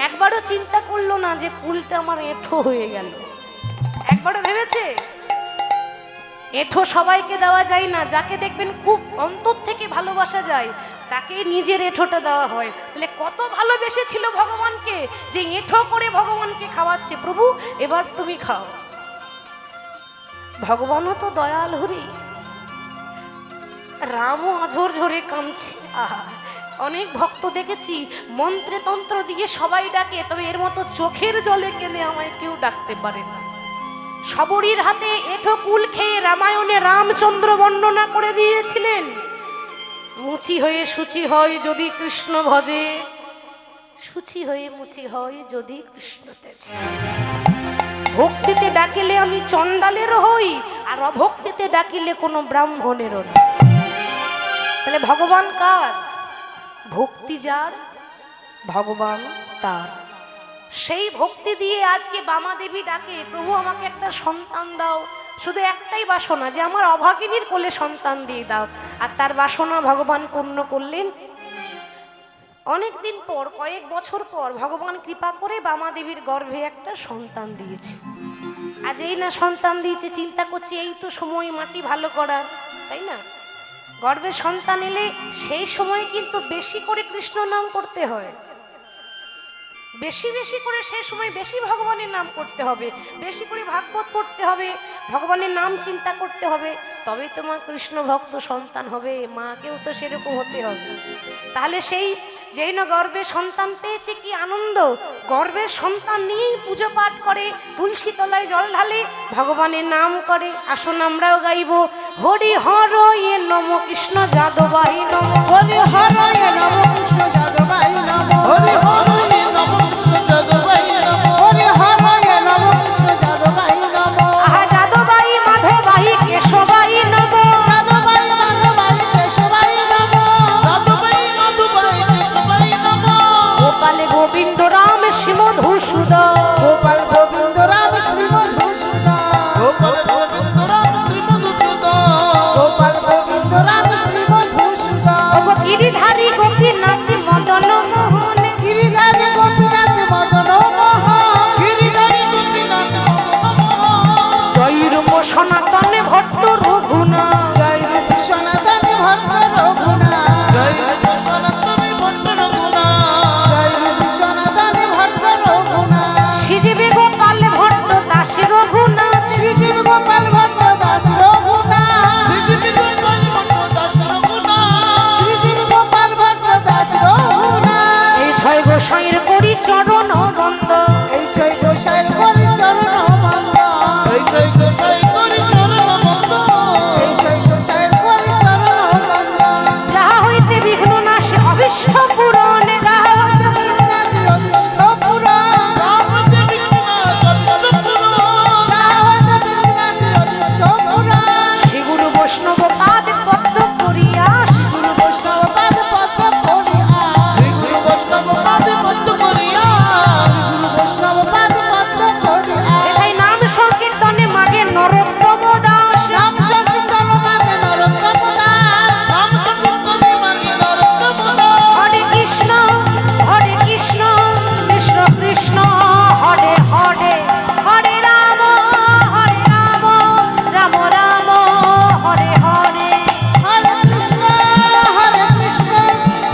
একবারও চিন্তা করলো না যে কুলটা আমার এঁঠো হয়ে গেল। একবারও ভেবেছে? এঁঠো সবাইকে দেওয়া যায় না, যাকে দেখবেন খুব অন্তর থেকে ভালোবাসা যায় তাকে নিজের এঁঠোটা দেওয়া হয়। তাহলে কত ভালোবেসেছিল ভগবানকে যে এঁঠো করে ভগবানকে খাওয়াচ্ছে, প্রভু এবার তুমি খাও। ভগবানও তো দয়াল হরি, রামও আঝর ঝরে কাঁদছে, আহা অনেক ভক্ত দেখেছি মন্ত্রে তন্ত্র দিয়ে সবাই ডাকে, তবে এর মতো চোখের জলে কেঁদে আমায় কেউ ডাকতে পারে না। শবরীর হাতে এঁঠো কুল খেয়ে রামায়ণে রামচন্দ্র বর্ণনা করে দিয়েছিলেন, মুচি হয়ে সূচি হয় যদি কৃষ্ণ ভজে, সূচি হয়ে মুচি হয় যদি কৃষ্ণ তেজে। ভক্তিতে ডাকিলে আমি চণ্ডালেরও হই, আর অভক্তিতে ডাকিলে কোনো ব্রাহ্মণেরও না। তাহলে ভগবান কার? ভক্তি যার, ভগবান তার। সেই ভক্তি দিয়ে আজকে বামা দেবী ডাকে, প্রভু আমাকে একটা সন্তান দাও। শুধু একটাই বাসনা, যে আমার অভাগিনীর কোলে সন্তান দিয়ে দাও। আর তার বাসনা ভগবান পূর্ণ করলেন। অনেকদিন পর, কয়েক বছর পর ভগবান কৃপা করে বামা দেবীর গর্ভে একটা সন্তান দিয়েছে। আজ এই না সন্তান দিয়েছে, চিন্তা করছি এই তো সময় মাটি ভালো করার, তাই না? গর্ভে সন্তান এলে সেই সময় কিন্তু বেশি করে কৃষ্ণ নাম করতে হয়, বেশি বেশি করে সেই সময় বেশি ভগবানের নাম করতে হবে, বেশি করে ভাগবত পড়তে হবে, ভগবানের নাম চিন্তা করতে হবে, তবে তোমার কৃষ্ণ ভক্ত সন্তান হবে। মাকেও তো সেরকম হতে হবে। তাহলে সেই যেই না গর্ভে সন্তান পেয়েছে, কি আনন্দ! গর্ভের সন্তান নিয়েই পুজো পাঠ করে, তুলসী তলায় জল ঢালে, ভগবানের নাম করে। আসুন আমরাও গাইব, হরি হর এ নম কৃষ্ণ যাদবাই নম, হরি হর নম কৃষ্ণ যাদবাই নম, হরি হরি নম কৃষ্ণ যাদবাই নম, হরি হর নম কৃষ্ণ যাদবাই নম, আহা যাদবাই মাধবাই কেশবাই নম, যাদবাই মাধবাই কেশবাই নম, যাদবাই মধুবাই কেশবাই নম, গোপালে গোবিন্দ রাম শ্রী মধুসূদন, গোপাল গোবিন্দ রাম শ্রী মধুসূদন, গোপাল গোবিন্দ রাম শ্রী মধুসূদন, গোপাল গোবিন্দ রাম শ্রী মধুসূদন, ওগো গিরিধারী গোপীনাথ মদন মোহন, গিরিধারী গোপীনাথ মদন মোহন, গিরিধারী গোপীনাথ মদন, জয় রূপ সনাতন ভট্ট রঘুনাথ, জয় রূপ সনাতন ভট্ট রঘুনাথ, জয় সনাতনী ভট্ট রঘুনাথ, জয় রূপ সনাতন ভট্ট রঘুনাথ, শ্রীজীবী গোপাল ভট্ট দাস রঘুনাথ, শ্রীজীব গোপাল ভট্ট দাস রঘুনাথ, শ্রীজীবী গোপাল ভট্ট দাস রঘুনাথ, শ্রীজীব গোপাল ভট্ট দাস রঘুনাথ, এই ছয় গোসাইয়ের করি চরণ বন্দ, এই জয় গোসাই করি চরণ বন্দ, এই জয় গোসাই করি চরণ বন্দ, এই জয় গোসাই করি চরণ বন্দ, যাহা হইতে বিঘ্ন নাশে অভীষ্ট পূরণে, যাহা হইতে বিঘ্নাশে অভীষ্ট পূরণ, রামতে বিঘ্নাশ অভিষ্ট পুরন, যাহা হইতে বিঘ্নাশে অভীষ্ট পূরণ, শ্রী গুরু বৈষ্ণব পাদ পদ্ম করিয়া, গুরু বৈষ্ণব পাদ পদ্ম করিয়া, শ্রী গুরু বৈষ্ণব পাদে পদ্ম করিয়া, গুরু বৈষ্ণব পাদ পদ্ম করিয়া, এটাই নাম সংকীর্তনে মাগে নরোত্তম দাস, রাম সংকীর্তন মানে নরোত্তম দাস, নাম সংকীর্তনে মাগে নরোত্তম দাস, হরে কৃষ্ণ কৃষ্ণ কৃষ্ণ হরে হরে, হরে রাম রাম রাম হরে হরে, হরে কৃষ্ণ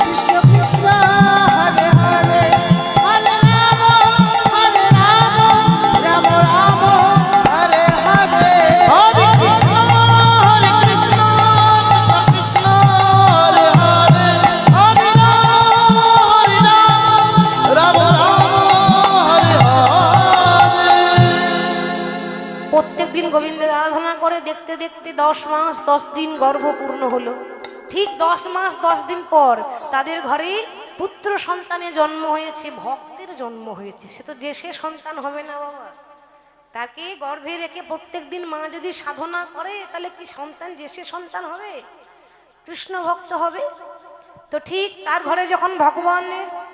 কৃষ্ণ কৃষ্ণ হরে হরে, হরে রাম রাম রাম হরে হরে, হরে কৃষ্ণ কৃষ্ণ কৃষ্ণ হরে হরে, হরে রাম হরে হরে। প্রত্যেক দিন গোবিন্দের আরাধনা করে দেখতে দেখতে 10 মাস 10 দিন গর্ভপূর্ণ হলো। ঠিক 10 মাস 10 দিন পর তাদের ঘরে পুত্র সন্তানের জন্ম হয়েছে, ভক্তের জন্ম হয়েছে। সে তো যে সে সন্তান হবে না বাবা, তাকে গর্ভে রেখে প্রত্যেক দিন মা যদি সাধনা করে তাহলে কি সন্তান যে সে সন্তান হবে? কৃষ্ণ ভক্ত হবে। তো ঠিক তার ঘরে যখন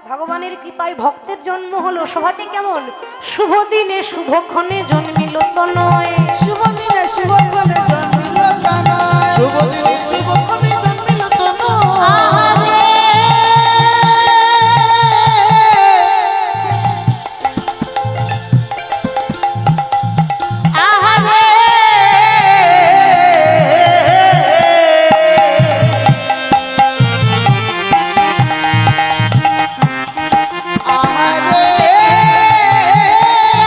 ভগবানের কৃপায় ভক্তের জন্ম হলো, সভাটি কেমন? শুভ দিনে শুভক্ষণে জন্মিল তনয়, শুভ দিনে শুভ ফলে জন্মিল তনয়, শুভ দিনে শুভক্ষণে জন্মিল তনয়, আহারে আহারে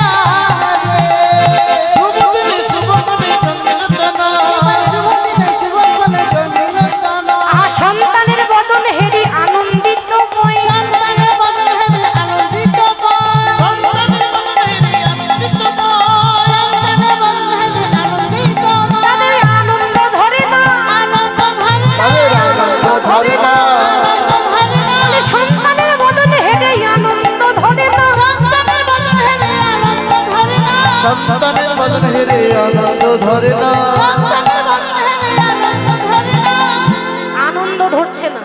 আহারে শুভ দিনে শুভক্ষণে জন্মিল তনয়, শুভ দিনে শুভ ফলে জন্মিল হেরে আনন্দ ধরে না। সন্তানের বদন হেরে আনন্দ ধরে না। আনন্দ ধরছে না।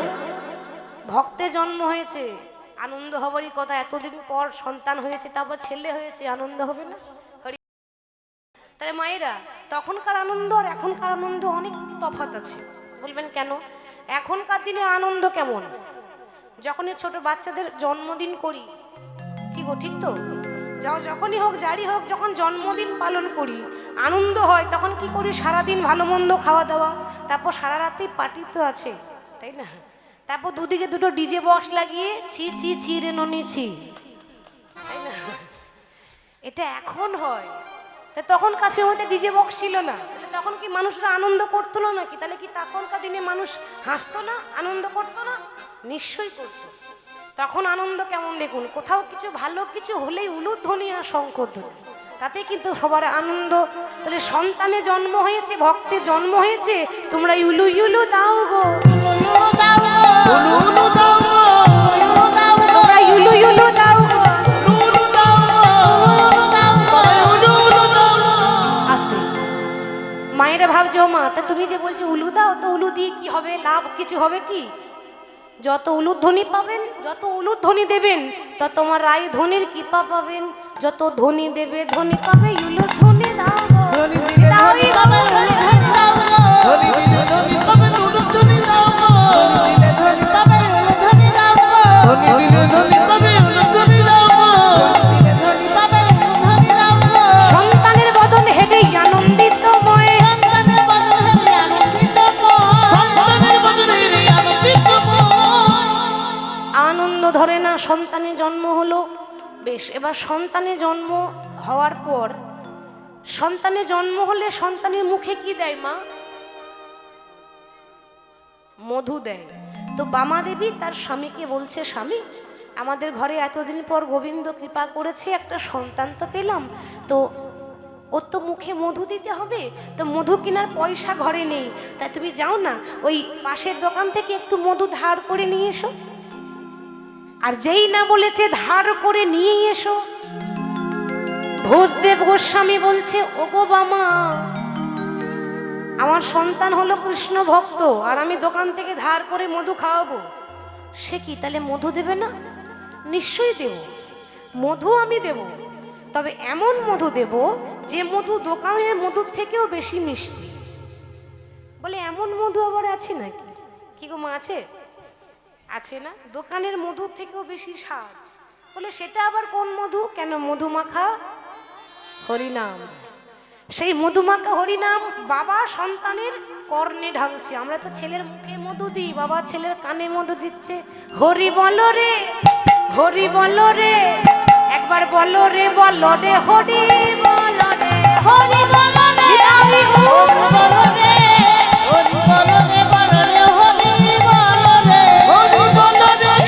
ভক্তে জন্ম হয়েছে, আনন্দ হবারই কথা। এতদিন পর সন্তান হয়েছে, তারপর ছেলে হয়েছে, আনন্দ হবে না? হরি- তাহলে মায়েরা, তখনকার আনন্দ আর এখনকার আনন্দ অনেক তফাৎ আছে। বলবেন কেন? এখনকার দিনে আনন্দ কেমন? যখনই ছোট বাচ্চাদের জন্মদিন করি, কি গো, ঠিক তো? যখনই হোক, যারই হোক, যখন জন্মদিন পালন করি আনন্দ হয়, তখন কি করি? সারাদিন ভালো মন্দ খাওয়া দাওয়া, তারপর সারা রাতেই পার্টি তো আছে, তাই না? তারপর দুদিকে দুটো ডিজে বক্স লাগিয়ে ছি ছি ছি রে ননি ছি, তাই না? এটা এখন হয়। তা তখন কাছে মধ্যে ডিজে বক্স ছিল না, তাহলে তখন কি মানুষরা আনন্দ করতো না নাকি? তাহলে কি তখনকার দিনে মানুষ হাসতো না, আনন্দ করতো না? নিশ্চয়ই করতো। তখন আনন্দ কেমন দেখুন, কোথাও কিছু ভালো কিছু হলেই উলুধ্বনি আর শঙ্খধ্বনি, তাতে কিন্তু সবার আনন্দ। তাহলে সন্তানে জন্ম হয়েছে, ভক্তে জন্ম হয়েছে, তোমরা ইউলু ইউলু দাও গো, উলু দাও গো, উলু উলু দাও গো, উলু দাও গো, তোমরা ইউলু ইউলু দাও গো। উলু উলু দাও গো, উলু দাও গো। সবাই উলু উলু দাও গো। আস্তে মায়েরা ভাবছে, ও মা, তা তুমি যে বলছো উলু দাও, তো উলু দিয়ে কি হবে? লাভ কিছু হবে কি? যত উলুধ্বনি পাবেন, যত উলুধ্বনি দেবেন, তত তোমার রায় ধনির কৃপা পাবেন। যত ধ্বনি দেবে ধনী পাবে, উলুধ্বনি দাও গো। ধনী দিলে দাও ধনী গো, পাবে, ধনী দাও গো। ধনী দিলে ধনী পাবে, উলুধ্বনি দাও গো। তবে উলুধ্বনি দাও গো, ধনী দিলে ধনী পাবে, উলুধ্বনি দাও গো। ধনী পাবে উলুধ্বনি দাও গো। সন্তানের বদন হেবে আনন্দিতময়, সন্তানের বদন হেরে আনন্দিতময়। সন্তানের বদনে হেরে আনন্দিতময়। আনন্দ ধরে না। সন্তানের জন্ম হলো, বেশ, এবার সন্তানের জন্ম হওয়ার পর, সন্তানের জন্ম হলে সন্তানের মুখে কি দেয় মা? মধু দেয়। তো বামা দেবী তার স্বামীকে বলছে, স্বামী, আমাদের ঘরে এতদিন পর গোবিন্দ কৃপা করেছে, একটা সন্তান তো পেলাম, তো ওর তো মুখে মধু দিতে হবে, তো মধু কেনার পয়সা ঘরে নেই, তাই তুমি যাও না, ওই পাশের দোকান থেকে একটু মধু ধার করে নিয়ে এসো। আর যেই না বলেছে ধার করে নিয়ে এসো, ভোজদেব গোস্বামী বলছে, ওগো বামা, আমার সন্তান হলো কৃষ্ণ ভক্ত, আর আমি দোকান থেকে ধার করে মধু খাওয়াবো। সে কি, তাহলে মধু দেবে না? নিশ্চয়ই দেব, মধু আমি দেব, তবে এমন মধু দেব যে মধু দোকানের মধুর থেকেও বেশি মিষ্টি। বলে, এমন মধু আবার আছে নাকি? কি গো মা, আছে? আছে না, দোকানের মধুর থেকেও বেশি স্বাদ। বলে, সেটা আবার কোন মধু? কেন, মধুমাখা হরিনাম। সেই মধুমাখা হরিনাম বাবা সন্তানের কর্ণে ঢালছে। আমরা তো ছেলের মুখে মধু দিই, বাবা ছেলের কানে মধু দিচ্ছে। হরি বলো রে, হরি বলো রে, একবার বলো রে, বলো রে, হরি বলো রে, হরি বলো রে, হরি হরি বলো রে, হরি বলো রে, বলো রে, হরি বলো রে। হরি বলো রে,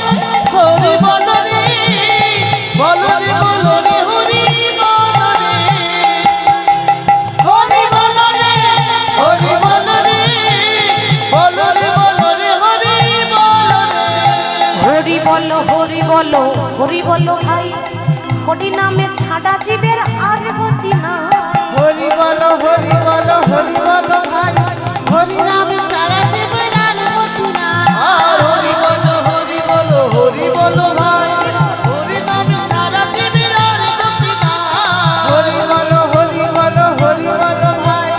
হরি বলো রে, বলো রে, বলো রে, হরি বলো রে। হরি বলো রে, হরি বলো রে, বলো রে, বলো রে, হরি বলো রে। হরি বলো, হরি বলো, হরি বলো ভাই, হরি নামে ছাড়া জীবের আর গতি না। হরি বলো, হরি বলো, হরি বলো ভাই, হরি নামে ছাড়া জীবের আর গতি নাই। আর হরি বলো, হরি বলো, হরি বলো ভাই, হরি নামে ছাড়া জীবের আর গতি নাই। হরি বলো, হরি বলো, হরি বলো ভাই,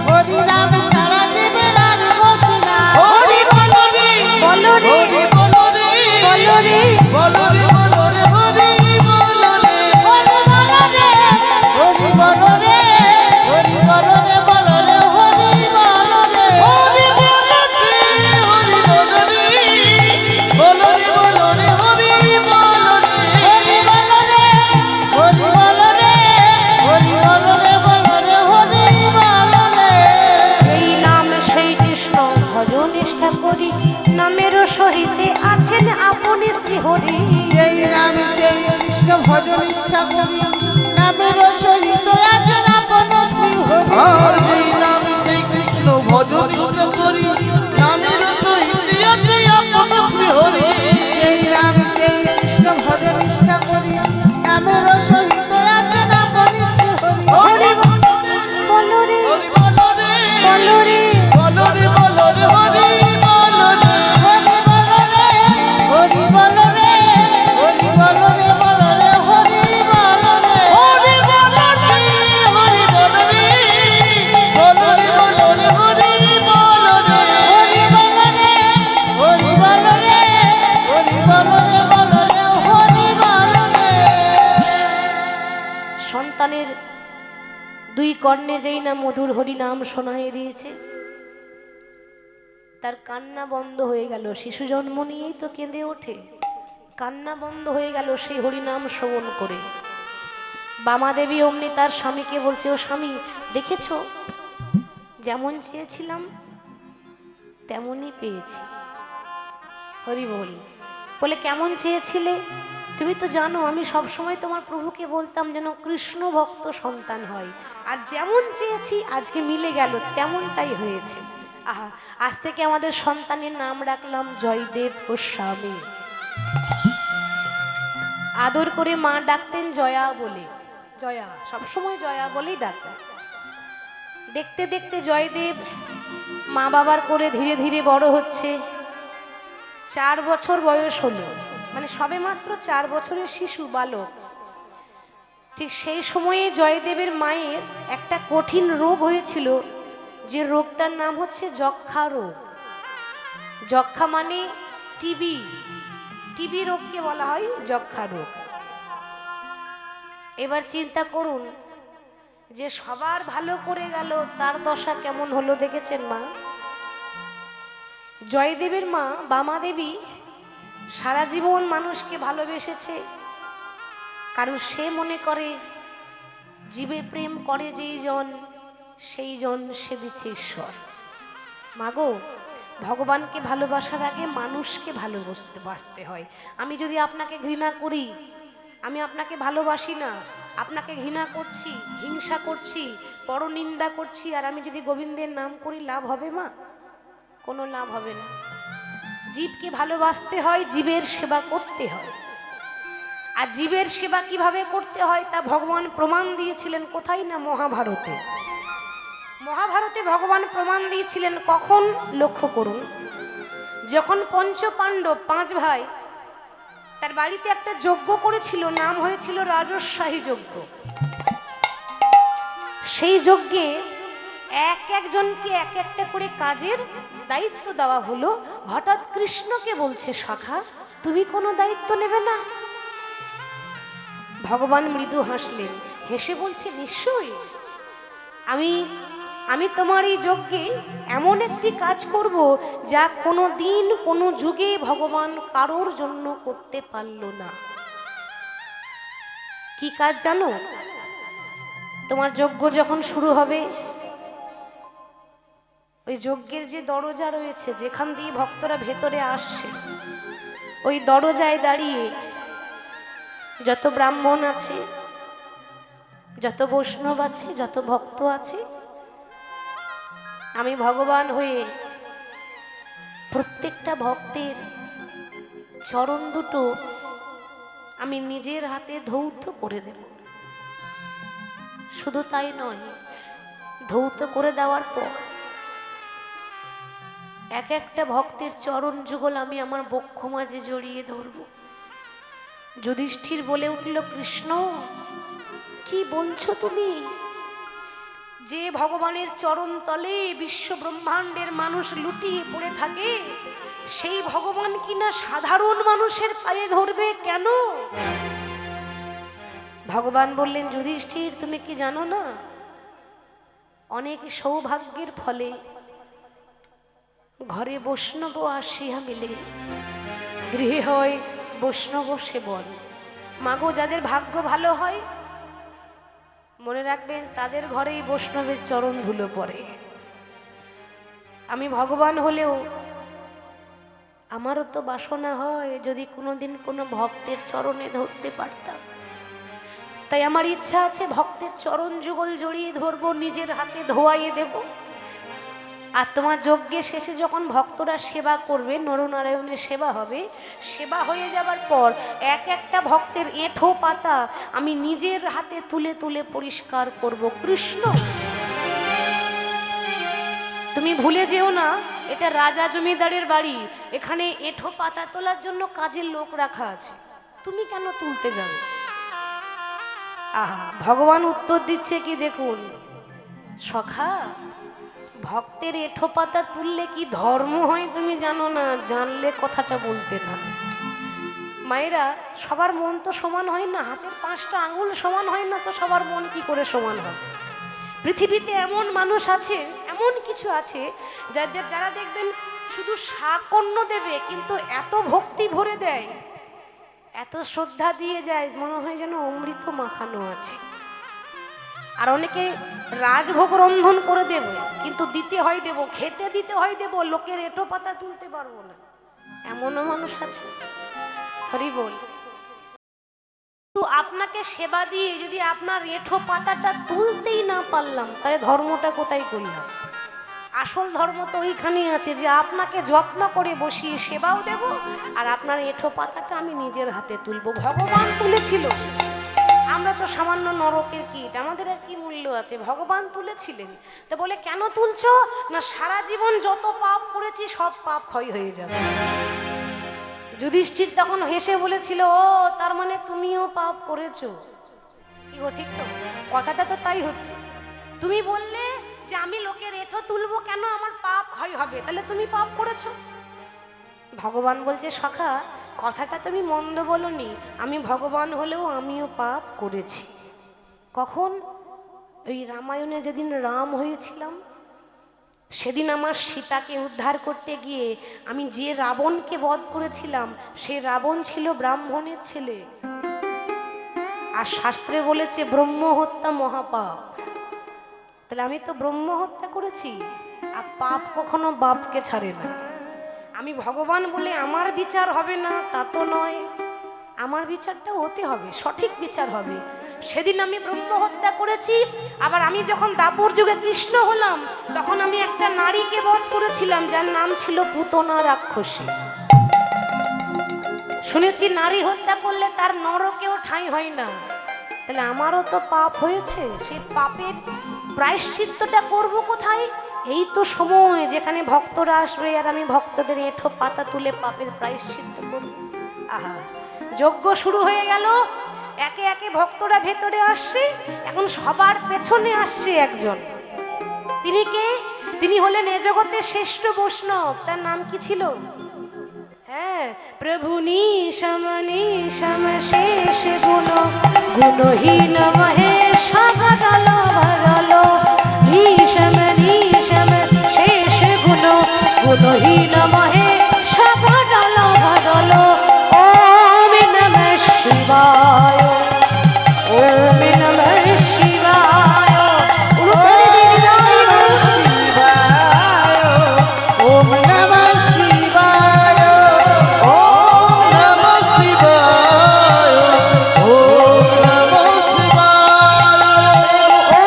হরি নামে ছাড়া জীবের আর গতি নাই। হরি বলো রে, বলো রে, হরি বলো রে, বলো রে, বলো রে, বলো রে, হরি বলো রে। হরি বলো রে, হরি বলো রে, হরি বলো রে, বলো রে, হরি বলো রে। হরি বলো রে, হরি বলো রে, বলো রে, বলো রে, হরি বলো রে। হরি বলো রে, হরি বলো রে, হরি বলো রে, বলো রে, হরি বলো রে। সেই নাম সেই কৃষ্ণ ভজ নিষ্ঠা করি, নামেরও সহিতে আছেন আপনি শ্রীহরি। সেই নামে সেই কৃষ্ণ ভজ নিষ্ঠা করি, নামের সহিত আছেন আপন শ্রী হরি। আর যেই নাম সেই কৃষ্ণ ভজ নিষ্ঠা করি, নামের সহিত আছে আপন শ্রী হরি। সেই নামে সেই কৃষ্ণ ভজ নিষ্ঠা করি, নামের সহিত আছেন আপন শ্রী হরি। হরি বলো রে, দুই কর্ণে যেই না মধুর হরি নাম শোনায় দিয়েছে, তার কান্না বন্ধ হয়ে গেল। শিশু জন্ম নিয়েই তো কেঁদে ওঠে, কান্না বন্ধ হয়ে গেল সেই হরিনাম শ্রবণ করে। বামা দেবী অমনি তার স্বামীকে বলছে, ও স্বামী দেখেছো, যেমন চেয়েছিলাম তেমনই পেয়েছি। হরি বল। বলে কেমন চেয়েছিলে? তুমি তো জানো আমি সব সময় তোমার প্রভুকে বলতাম যেন কৃষ্ণ ভক্ত সন্তান হয়, আর যেমন চেয়েছি আজকে মিলে গেল, তেমনটাই হয়েছে। আহা, আজ থেকে আমাদের সন্তানের নাম রাখলাম জয়দেব গোস্বামী। আদর করে মা ডাকতেন জয়া বলে, জয়া, সবসময় জয়া বলেই ডাকতেন। দেখতে দেখতে জয়দেব মা বাবার করে ধীরে ধীরে বড় হচ্ছে। 4 বছর বয়স হলো, মানে সবে মাত্র 4 বছরের শিশু, বালক। ঠিক সেই সময়ে জয়দেবের মায়ের একটা কঠিন রোগ হয়েছিল, যে রোগটার নাম হচ্ছে যক্ষা রোগ। যক্ষা মানে টিবি, টিবি রোগকে বলা হয় যক্ষা রোগ। এবার চিন্তা করুন যে সবার ভালো করে গেল, তার দশা কেমন হলো দেখেছেন মা? জয়দেবের মা বামা দেবী সারা জীবন মানুষকে ভালোবেসেছে, কারণ সে মনে করে জীবে প্রেম করে যেই জন, সেই জন সেবিছে ঈশ্বর। মাগো, ভগবানকে ভালোবাসার আগে মানুষকে ভালোবাসতে হয়। আমি যদি আপনাকে ঘৃণা করি, আমি আপনাকে ভালোবাসি না, আপনাকে ঘৃণা করছি, হিংসা করছি, পরনিন্দা করছি, আর আমি যদি গোবিন্দের নাম করি, লাভ হবে মা? কোনো লাভ হবে না। জীবকে ভালোবাসতে হয়, জীবের সেবা করতে হয়। আর জীবের সেবা কিভাবে করতে হয় তা ভগবান প্রমাণ দিয়েছিলেন কোথায় না মহাভারতে। মহাভারতে ভগবান প্রমাণ দিয়েছিলেন কখন? লক্ষ্য করুন, যখন পঞ্চ পাণ্ডব 5 ভাই তার বাড়িতে একটা যজ্ঞ করেছিল, নাম হয়েছিল রাজস্বাহী যজ্ঞ। সেই যজ্ঞে এক একজনকে এক একটা করে কাজের দায়িত্ব দেওয়া হলো। হঠাৎ কৃষ্ণকে বলছে, সখা তুমি কোনো দায়িত্ব নেবে না? ভগবান মৃদু হাসলেন, হেসে বলছে, নিশ্চয়ই, আমি তোমার এই যজ্ঞে এমন একটি কাজ করব যা কোনো দিন কোনো যুগে ভগবান কারোর জন্য করতে পারল না। কি কাজ জানো? তোমার যজ্ঞ যখন শুরু হবে, ওই যজ্ঞের যে দরজা রয়েছে, যেখান দিয়ে ভক্তরা ভেতরে আসছে, ওই দরজায় দাঁড়িয়ে যত ব্রাহ্মণ আছে, যত বৈষ্ণব আছে, যত ভক্ত আছে, আমি ভগবান হয়ে প্রত্যেকটা ভক্তের চরণ দুটো আমি নিজের হাতে ধৌত করে দেব। শুধু তাই নয়, ধৌত করে দেওয়ার পর এক একটা ভক্তের চরণ যুগল আমি আমার বক্ষ মাঝে জড়িয়ে ধরব। যুধিষ্ঠির বলে উঠল, কৃষ্ণ কি বলছো তুমি? যে ভগবানের চরণ তলে বিশ্ব ব্রহ্মাণ্ডের মানুষ লুটিয়ে পড়ে থাকে, সেই ভগবান কিনা সাধারণ মানুষের পায়ে ধরবে কেন? ভগবান বললেন, যুধিষ্ঠির তুমি কি জানো না, অনেক সৌভাগ্যের ফলে ঘরে বৈষ্ণব আসিয়া মিলে, গৃহে হয় বৈষ্ণব সেবন। মাগো, যাদের ভাগ্য ভালো হয় মনে রাখবেন তাদের ঘরেই বৈষ্ণবের চরণ ধুলো পড়ে। আমি ভগবান হলেও আমারও তো বাসনা হয় যদি কোনোদিন কোনো ভক্তের চরণে ধরতে পারতাম। তাই আমার ইচ্ছা আছে ভক্তের চরণ যুগল জড়িয়ে ধরবো, নিজের হাতে ধোয়াইয়ে দেব। আর তোমার যজ্ঞের শেষে যখন ভক্তরা সেবা করবে, নরনারায়ণের সেবা হবে, সেবা হয়ে যাবার পর এক একটা ভক্তের এঁঠো পাতা আমি নিজের হাতে তুলে তুলে পরিষ্কার করব। কৃষ্ণ, তুমি ভুলে যেও না, এটা রাজা জমিদারের বাড়ি, এখানে এঁঠো পাতা তোলার জন্য কাজের লোক রাখা আছে, তুমি কেন তুলতে যাবে? আহা, ভগবান উত্তর দিচ্ছে কি দেখুন, সখা ভক্তের এঁঠো পাতা তুললে কি ধর্ম হয় তুমি জানো না, জানলে কথাটা বলতে না। মায়েরা, সবার মন তো সমান হয় না, হাতের 5টা আঙুল সমান হয় না, তো সবার মন কি করে সমান হয়? পৃথিবীতে এমন মানুষ আছে, এমন কিছু আছে যারা দেখবেন শুধু শাকন্য দেবে কিন্তু এত ভক্তি ভরে দেয়, এত শ্রদ্ধা দিয়ে যায়, মনে হয় যেন অমৃত মাখানো আছে। আর অনেকে রাজভোগ রন্ধন করে দেবে, কিন্তু দিতে হয় দেব, খেতে দিতে হয় দেব, লোকের এঁটো পাতা তুলতে পারবো না, এমনও মানুষ আছে। হরি বল। তো আপনাকে সেবা দিয়ে যদি আপনার এঁঠো পাতাটা তুলতেই না পারলাম, তাহলে ধর্মটা কোথায় করলাম? আসল ধর্ম তো ওইখানেই আছে যে আপনাকে যত্ন করে বসিয়ে সেবাও দেব, আর আপনার এঁঠো পাতাটা আমি নিজের হাতে তুলবো। ভগবান তুলেছিল, আমরা তো সামান্য নরকের কীট, আমাদের আর কি মূল্য আছে? ভগবান তুলেছিলেন। তো বলে কেন তুলছো? না সারা জীবন যত পাপ করেছি সব পাপ ক্ষয় হয়ে যাবে। যুধিষ্ঠির তখন হেসে বলেছিল, ও তার মানে তুমিও পাপ করেছো। কি গো, ঠিক তো? কথাটা তো তাই হচ্ছে। তুমি বললে যে আমি লোকের এঁঠো তুলবো কেন, আমার পাপ ক্ষয় হবে, তাহলে তুমি পাপ করেছো। ভগবান বলছে, সখা কথাটা তুমি মন্দ বলনি, আমি ভগবান হলেও আমিও পাপ করেছি। কখন? ওই রামায়ণে যেদিন রাম হয়েছিলাম, সেদিন আমার সীতাকে উদ্ধার করতে গিয়ে আমি যে রাবণকে বধ করেছিলাম, সে রাবণ ছিল ব্রাহ্মণের ছেলে। আর শাস্ত্রে বলেছে ব্রহ্ম হত্যা মহাপাপ। তাহলে আমি তো ব্রহ্ম হত্যা করেছি, আর পাপ কখনো বাপকে ছাড়ে না। আমি ভগবান বলে আমার বিচার হবে না তা তো নয়, আমার বিচারটা হতে হবে, সঠিক বিচার হবে। সেদিন আমি ব্রহ্ম হত্যা করেছি। আবার আমি যখন দাপর যুগে কৃষ্ণ হলাম, তখন আমি একটা নারীকে বধ করেছিলাম যার নাম ছিল পুতনা রাক্ষসী। শুনেছি নারী হত্যা করলে তার নরকেও ঠাঁই হয় না। তাহলে আমারও তো পাপ হয়েছে, সেই পাপের প্রায়শ্চিত্তটা করব কোথায়? এই তো সময় যেখানে ভক্তরা আসবে, আর আমি ভক্তদের এঁঠো পাতা তুলে পাপের প্রায়শ্চিত্ত করব। আহা, যজ্ঞ শুরু হয়ে গেল, একে একে ভক্তরা ভেতরে আসছে। এখন সবার পেছনে আসছে একজন। তিনি কে? তিনি হলেন এ জগতের শ্রেষ্ঠ বৈষ্ণব। তার নাম কি ছিল? হ্যাঁ, প্রভু নিশম নিশম শেষ গুণ গুণহীন মহেশ ভরল ভরল, নিশম নিশম শেষ গুণ গুণহীন মহেশ ভরল ভরল। ওম নমঃ শিবায়, ওম নমঃ শিবায়, ওম নমঃ শিবায়, ওম নমঃ শিবায়, ওম নমঃ শিবায়, ওম নমঃ শিবায়,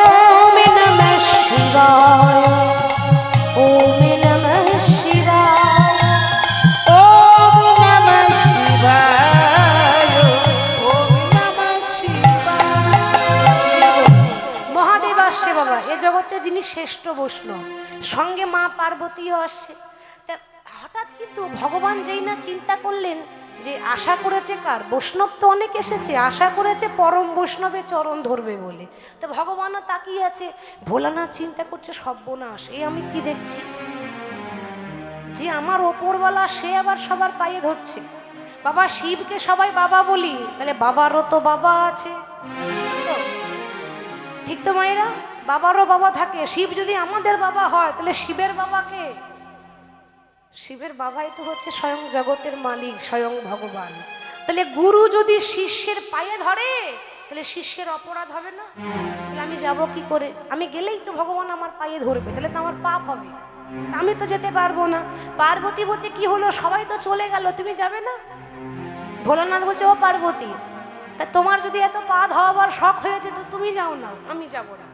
ওম নমঃ শিবায়। ওম নমঃ শিবায়, ওম নমঃ শিবায়। মহাদেব আসছে বাবা, এ জগতে যিনি শ্রেষ্ঠ বৈষ্ণব, সঙ্গে মা পার্বতীও আসছে। তা হঠাৎ কিন্তু ভগবান যেই না চিন্তা করলেন যে আশা করেছে কার? বৈষ্ণব তো অনেক এসেছে, আশা করেছে পরম বৈষ্ণবের চরণ ধরবে বলে। তো ভগবানও তাকিয়ে আছে। ভোলানাথ চিন্তা করছে সর্বনাশ, এ আমি কি দেখছি? যে আমার ওপরওয়ালা সে আবার সবার পায়ে ধরছে। বাবা শিবকে সবাই বাবা বলি, তাহলে বাবারও তো বাবা আছে, ঠিক তো মায়েরা? বাবারও বাবা থাকে। শিব যদি আমাদের বাবা হয়, তাহলে শিবের বাবাকে? শিবের বাবাই তো হচ্ছে স্বয়ং জগতের মালিক, স্বয়ং ভগবান। তাহলে গুরু যদি শিষ্যের পায়ে ধরে, তাহলে শিষ্যের অপরাধ হবে না? তাহলে আমি যাব কি করে? আমি গেলেই তো ভগবান আমার পায়ে ধরবে, তাহলে তো আমার পাপ হবে, আমি তো যেতে পারবো না। পার্বতী বলছে, কি হলো, সবাই তো চলে গেল, তুমি যাবে না? ভোলানাথ বলছে, ও পার্বতী, তা তোমার যদি এত পা ধোয়াবার শখ হয়েছে তো তুমি যাও না, আমি যাব না।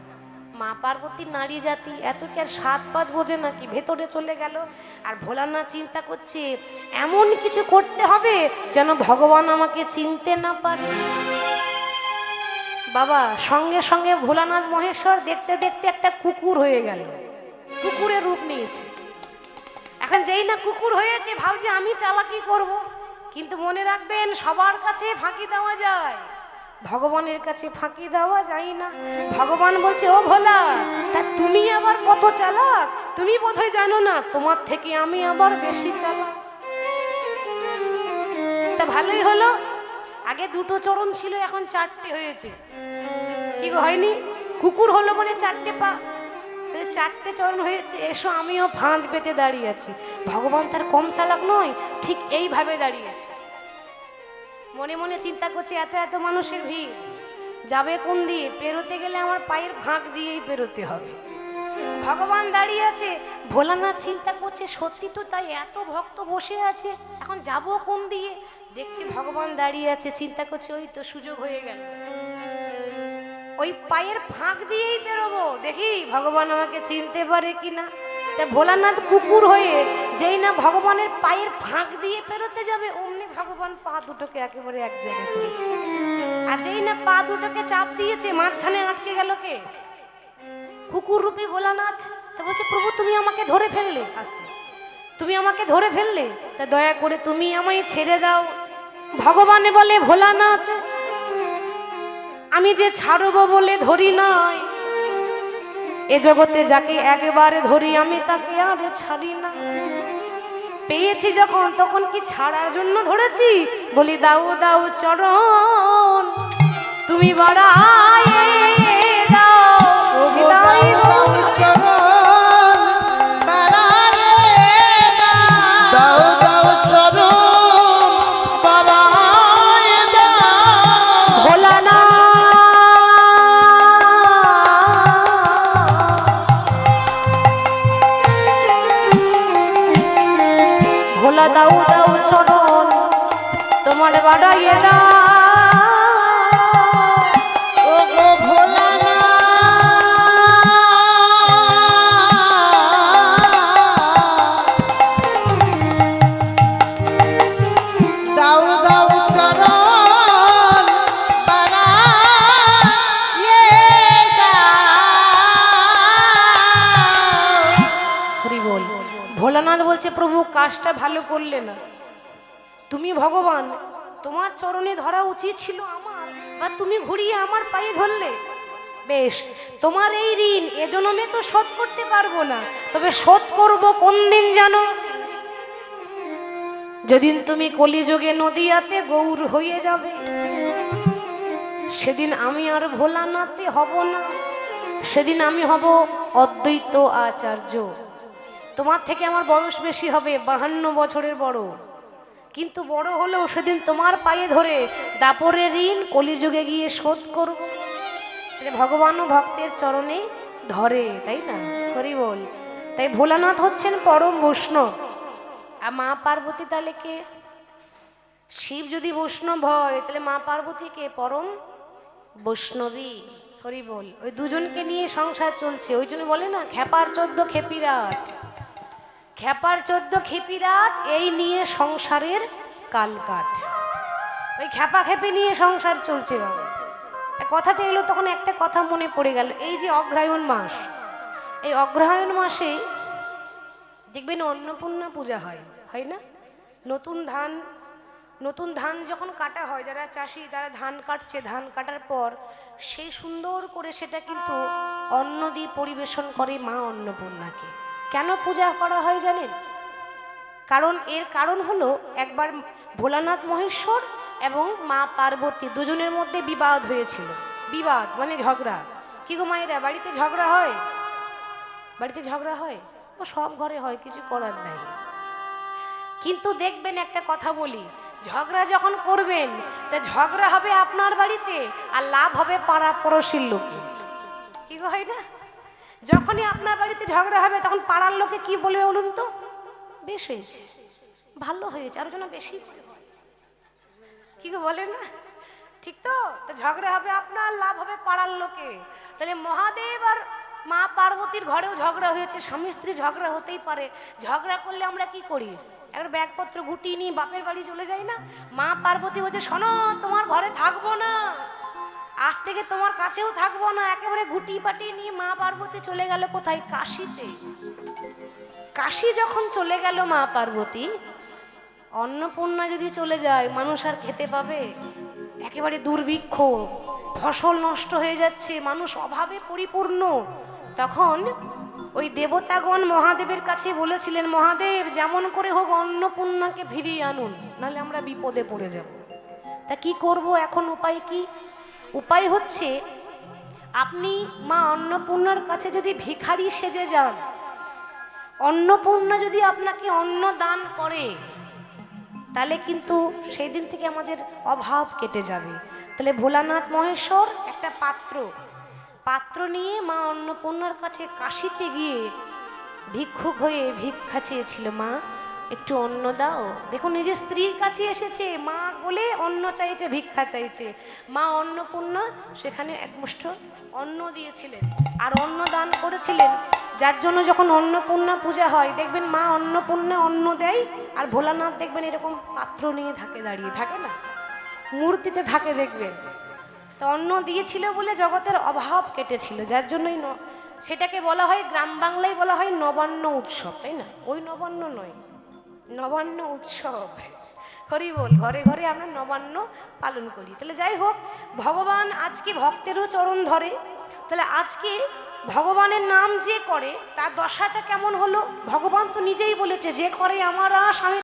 মা পার্বতীর নারী জাতি এত কি আর 7-5 বোঝে নাকি? ভেতরে চলে গেল। আর ভোলানাথ চিন্তা করছে এমন কিছু করতে হবে যেন ভগবান আমাকে চিনতে না পারে। বাবা সঙ্গে সঙ্গে ভোলানাথ মহেশ্বর দেখতে দেখতে একটা কুকুর হয়ে গেল, কুকুরের রূপ নিয়েছে। এখন যেই না কুকুর হয়েছে, ভাবছে আমি চালাকি করব। কিন্তু মনে রাখবেন, সবার কাছে ফাঁকি দেওয়া যায়, ভগবানের কাছে ফাঁকি দেওয়া যায় না। ভগবান বলছে, ও ভোলা, তা তুমি আবার কত চালাক, তুমি বোধহয় জানো না, তোমার থেকে আমি আবার বেশি চালাক। তা ভালোই হলো, আগে 2টো চরণ ছিল, এখন 4টে হয়েছে। কি গো, হয়নি? কুকুর হলো মানে চারটে পা, তাহলে চারটে চরণ হয়েছে, এসো আমিও ফাঁদ পেতে দাঁড়িয়ে আছি। ভগবান তার কম চালাক নয়, ঠিক এইভাবে দাঁড়িয়েছে। মনে মনে চিন্তা করছে এত এত মানুষের ভিড়, যাবে কোন দিয়ে? পেরোতে গেলে আমার পায়ের ফাঁক দিয়েই পেরোতে হবে। ভগবান দাঁড়িয়ে আছে, ভোলানাথ চিন্তা করছে সত্যি তো তাই, এত ভক্ত বসে আছে, এখন যাব কোন দিয়ে? দেখছি ভগবান দাঁড়িয়ে আছে, চিন্তা করছে ওই তো সুযোগ হয়ে গেল, ওই পায়ের ফাঁক দিয়েই বেরোবো, দেখি ভগবান আমাকে চিনতে পারে কিনা। তা ভোলানাথ কুকুর হয়ে যেই না ভগবানের পায়ের ফাঁক দিয়ে পেরোতে যাবে, অমনি ভগবান পা দুটোকে একেবারে এক জায়গায় করেছে। আর যেই না পা দুটোকে চাপ দিয়েছে, মাঝখানে আটকে গেল কে? কুকুর রূপী ভোলানাথ। তো বলছে প্রভু তুমি আমাকে ধরে ফেললে, আস্তে তুমি আমাকে ধরে ফেললে, তা দয়া করে তুমি আমায় ছেড়ে দাও। ভগবানে বলে ভোলানাথ আমি যে ছাড়বো বলে ধরি নাই, এ জগতে যাকে একবারে ধরি আমি তাকে আর ছাড়ি না। পেয়েছি যখন তখন কি ছাড়ার জন্য ধরেছি? বলি দাও দাও চরণ তুমি বাড়ায়ে দাও, দাও দাও চরণ বাড়ায়ে দাও। দাও দাও চরণ বাড়ায়ে দাও। ভোলানাথ ভোলা দাও দাও চরণ তোমার বাড়াইয়ে দাও। ওগো ভোলানাথ দাও দাও চরণ বাড়ায়ে দাও। হরি বল। ভোলানাথ বলছে প্রভু কাজটা ভালো করলে না, তুমি ভগবান, তোমার চরণে ধরা উচিত ছিল আমার, বা তুমি ঘুরিয়ে আমার পায়ে ধরলে। বেশ, তোমার এই ঋণ এ জন্মে তো শোধ করতে পারবো না, তবে শোধ করব কোন দিন জানো? যেদিন তুমি কলিযুগে নদিয়াতে গৌর হয়ে যাবে, সেদিন আমি আর ভোলানাথে হব না, সেদিন আমি হব অদ্বৈত আচার্য। তোমার থেকে আমার বয়স বেশি হবে, 52 বছরের বড়, কিন্তু বড় হলেও সেদিন তোমার পায়ে ধরে দাপরের ঋণ কলিযুগে গিয়ে শোধ করব। ভগবানও ভক্তের চরণে ধরে, তাই না? হরি বল। তাই ভোলানাথ হচ্ছেন পরম বৈষ্ণব। আর মা পার্বতী তাহলে কে? শিব যদি বৈষ্ণব হয় তাহলে মা পার্বতী কে? পরম বৈষ্ণবী। হরি বল। ওই দুজনকে নিয়ে সংসার চলছে, ওই জন্য বলে না খেপার 14 খেপিরাট, খেপার 14 খেপিরাট, এই নিয়ে সংসারের কালকাট। ওই খেপা খেপি নিয়ে সংসার চলছে বাবা। কথাটা এলো তখন একটা কথা মনে পড়ে গেল, এই যে অগ্রহায়ণ মাস, এই অগ্রহায়ণ মাসে দেখবেন অন্নপূর্ণা পূজা হয়, হয় না? নতুন ধান যখন কাটা হয়, যারা চাষি তারা ধান কাটছে, ধান কাটার পর সেই সুন্দর করে সেটা কিন্তু অন্ন দিয়ে পরিবেশন করে মা অন্নপূর্ণাকে। কেন পূজা করা হয় জানেন? এর কারণ হলো একবার ভোলানাথ মহেশ্বর এবং মা পার্বতী দুজনের মধ্যে বিবাদ হয়েছিল। বিবাদ মানে ঝগড়া। কি গো মায়েরা, বাড়িতে ঝগড়া হয়? বাড়িতে ঝগড়া হয়? ও সব ঘরে হয়, কিছু করার নাই। কিন্তু দেখবেন একটা কথা বলি, ঝগড়া যখন করবেন তা ঝগড়া হবে আপনার বাড়িতে আর লাভ হবে পাড়া পড়শির লোকে। কি গো হয় না? যখনই আপনার বাড়িতে ঝগড়া হবে তখন পাড়ার লোকে কি বলবে বলুন তো? বেশ হয়েছে, ভালো হয়েছে, আরো যেন বেশি। কি গো বলে না? ঠিক তো? ঝগড়া হবে আপনার, লাভ হবে পাড়ার লোকে। তাহলে মহাদেব আর মা পার্বতীর ঘরেও ঝগড়া হয়েছে, স্বামী স্ত্রী ঝগড়া হতেই পারে। ঝগড়া করলে আমরা কি করি? একবার ব্যাগপত্র গুটিয়ে নিয়ে বাপের বাড়ি চলে যাই না? মা পার্বতী বলছে শোনো, তোমার ঘরে থাকবো না, আজ থেকে তোমার কাছেও থাকবো না। একেবারে গুটি পাটিয়ে নিয়ে মা পার্বতী চলে গেল কোথায়? কাশীতে। কাশী যখন চলে গেল মা পার্বতী, অন্নপূর্ণা যদি চলে যায় মানুষ আর খেতে পাবে? একেবারে দুর্ভিক্ষ, ফসল নষ্ট হয়ে যাচ্ছে, মানুষ অভাবে পরিপূর্ণ। তখন ওই দেবতাগণ মহাদেবের কাছে বলেছিলেন, মহাদেব যেমন করে হোক অন্নপূর্ণাকে ফিরিয়ে আনুন, নাহলে আমরা বিপদে পড়ে যাব। তা কি করব এখন? উপায় কি? উপায় হচ্ছে আপনি মা অন্নপূর্ণার কাছে যদি ভিখারি সেজে যান, অন্নপূর্ণা যদি আপনাকে অন্ন দান করে, তাহলে কিন্তু সেই দিন থেকে আমাদের অভাব কেটে যাবে। তাহলে ভোলানাথ মহেশ্বর একটা পাত্র নিয়ে মা অন্নপূর্ণার কাছে কাশিতে গিয়ে ভিক্ষুক হয়ে ভিক্ষা চেয়েছিল, মা একটু অন্ন দাও। দেখুন, নিজের স্ত্রীর কাছে এসেছে, মা বলে অন্ন চাইছে, ভিক্ষা চাইছে। মা অন্নপূর্ণা সেখানে একমুষ্ঠ অন্ন দিয়েছিলেন আর অন্ন দান করেছিলেন, যার জন্য যখন অন্নপূর্ণা পূজা হয় দেখবেন মা অন্নপূর্ণা অন্ন দেয় আর ভোলানাথ দেখবেন এরকম পাত্র নিয়ে থাকে, দাঁড়িয়ে থাকে না, মূর্তিতে থাকে দেখবেন। তো অন্ন দিয়েছিল বলে জগতের অভাব কেটেছিল, যার জন্যই সেটাকে বলা হয়, গ্রাম বাংলায় বলা হয় নবান্ন উৎসব, তাই না? ওই নবান্ন নয়, নবান্ন উৎসব। হরি বল, ঘরে ঘরে আমরা নবান্ন পালন করি। তাহলে যাই হোক, ভগবান আজকে ভক্তেরও চরণ ধরে। তাহলে আজকে ভগবানের নাম যে করে তার দশাটা কেমন হলো? ভগবান তো নিজেই বলেছে, যে করে আমার আশ আমি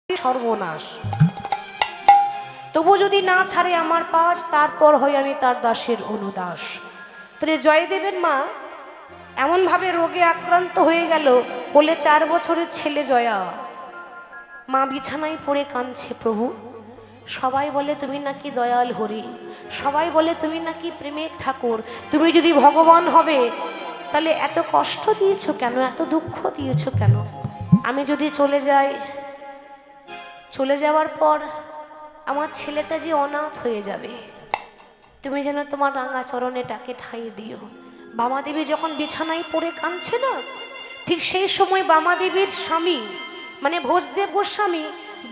সর্বনাশ, তবু যদি না ছাড়ে আমার পাশ, তারপর হয় আমি তার দাসের অনুদাস। তাহলে জয়দেবের মা এমনভাবে রোগে আক্রান্ত হয়ে গেল, কোলে 4 বছরের ছেলে জয়া, মা বিছানায় পড়ে কাঁদছে, প্রভু সবাই বলে তুমি নাকি দয়াল হরি, সবাই বলে তুমি নাকি প্রেমের ঠাকুর, তুমি যদি ভগবান হবে তাহলে এত কষ্ট দিয়েছো কেন, এত দুঃখ দিয়েছো কেন? আমি যদি চলে যাই, চলে যাওয়ার পর আমার ছেলেটা যে অনাথ হয়ে যাবে, তুমি যেন তোমার রাঙা চরণে তাকে ঠাঁই দিও। বামাদেবী যখন বিছানায় পড়ে কাঁদছে না, ঠিক সেই সময় বামাদেবীর স্বামী মানে ভোজদেব গোস্বামী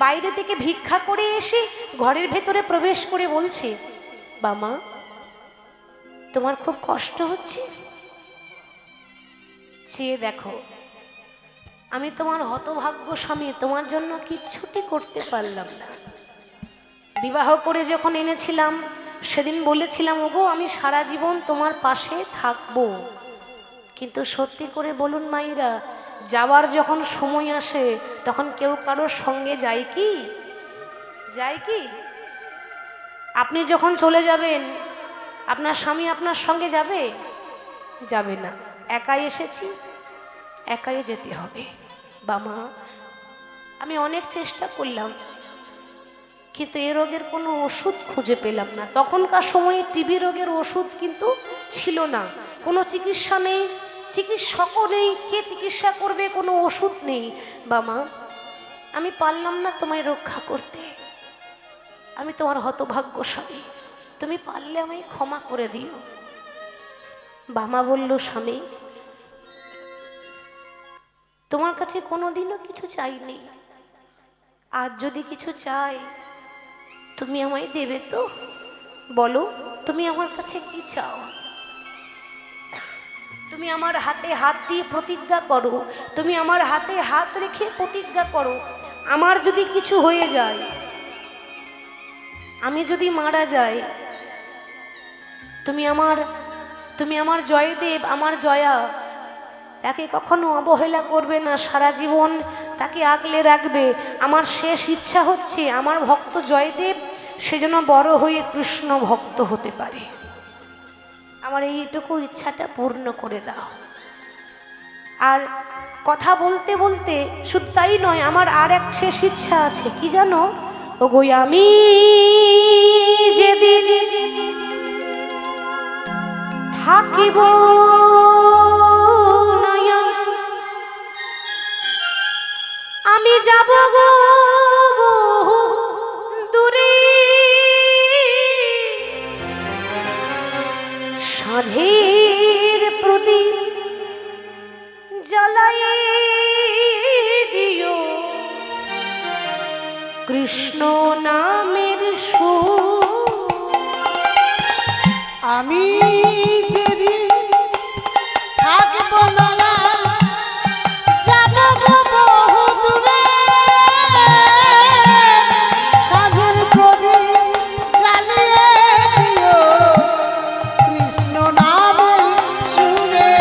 বাইরে থেকে ভিক্ষা করে এসে ঘরের ভেতরে প্রবেশ করে বলছে, বামা তোমার খুব কষ্ট হচ্ছে, চেয়ে দেখো আমি তোমার হতভাগ্য স্বামী, তোমার জন্য কিচ্ছুটি করতে পারলাম না। বিবাহ করে যখন এনেছিলাম সেদিন বলেছিলাম, ওগো আমি সারা জীবন তোমার পাশে থাকবো, কিন্তু সত্যি করে বলুন মাইরা, যাওয়ার যখন সময় আসে তখন কেউ কারোর সঙ্গে যায় কি? যায় কি? আপনি যখন চলে যাবেন আপনার স্বামী আপনার সঙ্গে যাবে? যাবে না। একাই এসেছি, একাই যেতে হবে। বামা আমি অনেক চেষ্টা করলাম, কিন্তু এ রোগের কোনো ওষুধ খুঁজে পেলাম না। তখনকার সময়ে টিবি রোগের ওষুধ কিন্তু ছিল না, কোনো চিকিৎসা নেই, চিকিৎসকও নেই, কে চিকিৎসা করবে, কোনো ওষুধ নেই। বামা আমি পারলাম না তোমায় রক্ষা করতে, আমি তোমার হতভাগ্যশালী, তুমি পারলে আমায় ক্ষমা করে দিও। বামা বলল, স্বামী তোমার কাছে কোনোদিনও কিছু চাইনি, আজ যদি কিছু চাই তুমি আমায় দেবে তো? বলো তুমি আমার কাছে কি চাও? তুমি আমার হাতে হাত দিয়ে প্রতিজ্ঞা করো, তুমি আমার হাতে হাত রেখে প্রতিজ্ঞা করো, আমার যদি কিছু হয়ে যায়, আমি যদি মারা যাই, তুমি আমার জয়দেব, আমার জয়া, তাকে কখনো অবহেলা করবে না, সারা জীবন তাকে আগলে রাখবে। আমার শেষ ইচ্ছা হচ্ছে আমার ভক্ত জয়দেব সে যেন বড় হয়ে কৃষ্ণ ভক্ত হতে পারে, আমার এইটুকু ইচ্ছাটা পূর্ণ করে দাও। আর কথা বলতে বলতে শুধু তাই নয়, আমার আর এক শেষ ইচ্ছা আছে, কি জানো? ওগো আমি যেদিন থাকিব আমি যাব গো দূরে, সাঁঝের প্রদীপ জ্বালায়ে দিও, কৃষ্ণ নামের সুর আমি যেদিন থাকব না, যাব গো বহু দূরে, সাঁঝের প্রদীপ জ্বালিয়ে দিও, কৃষ্ণ নামের সুরে।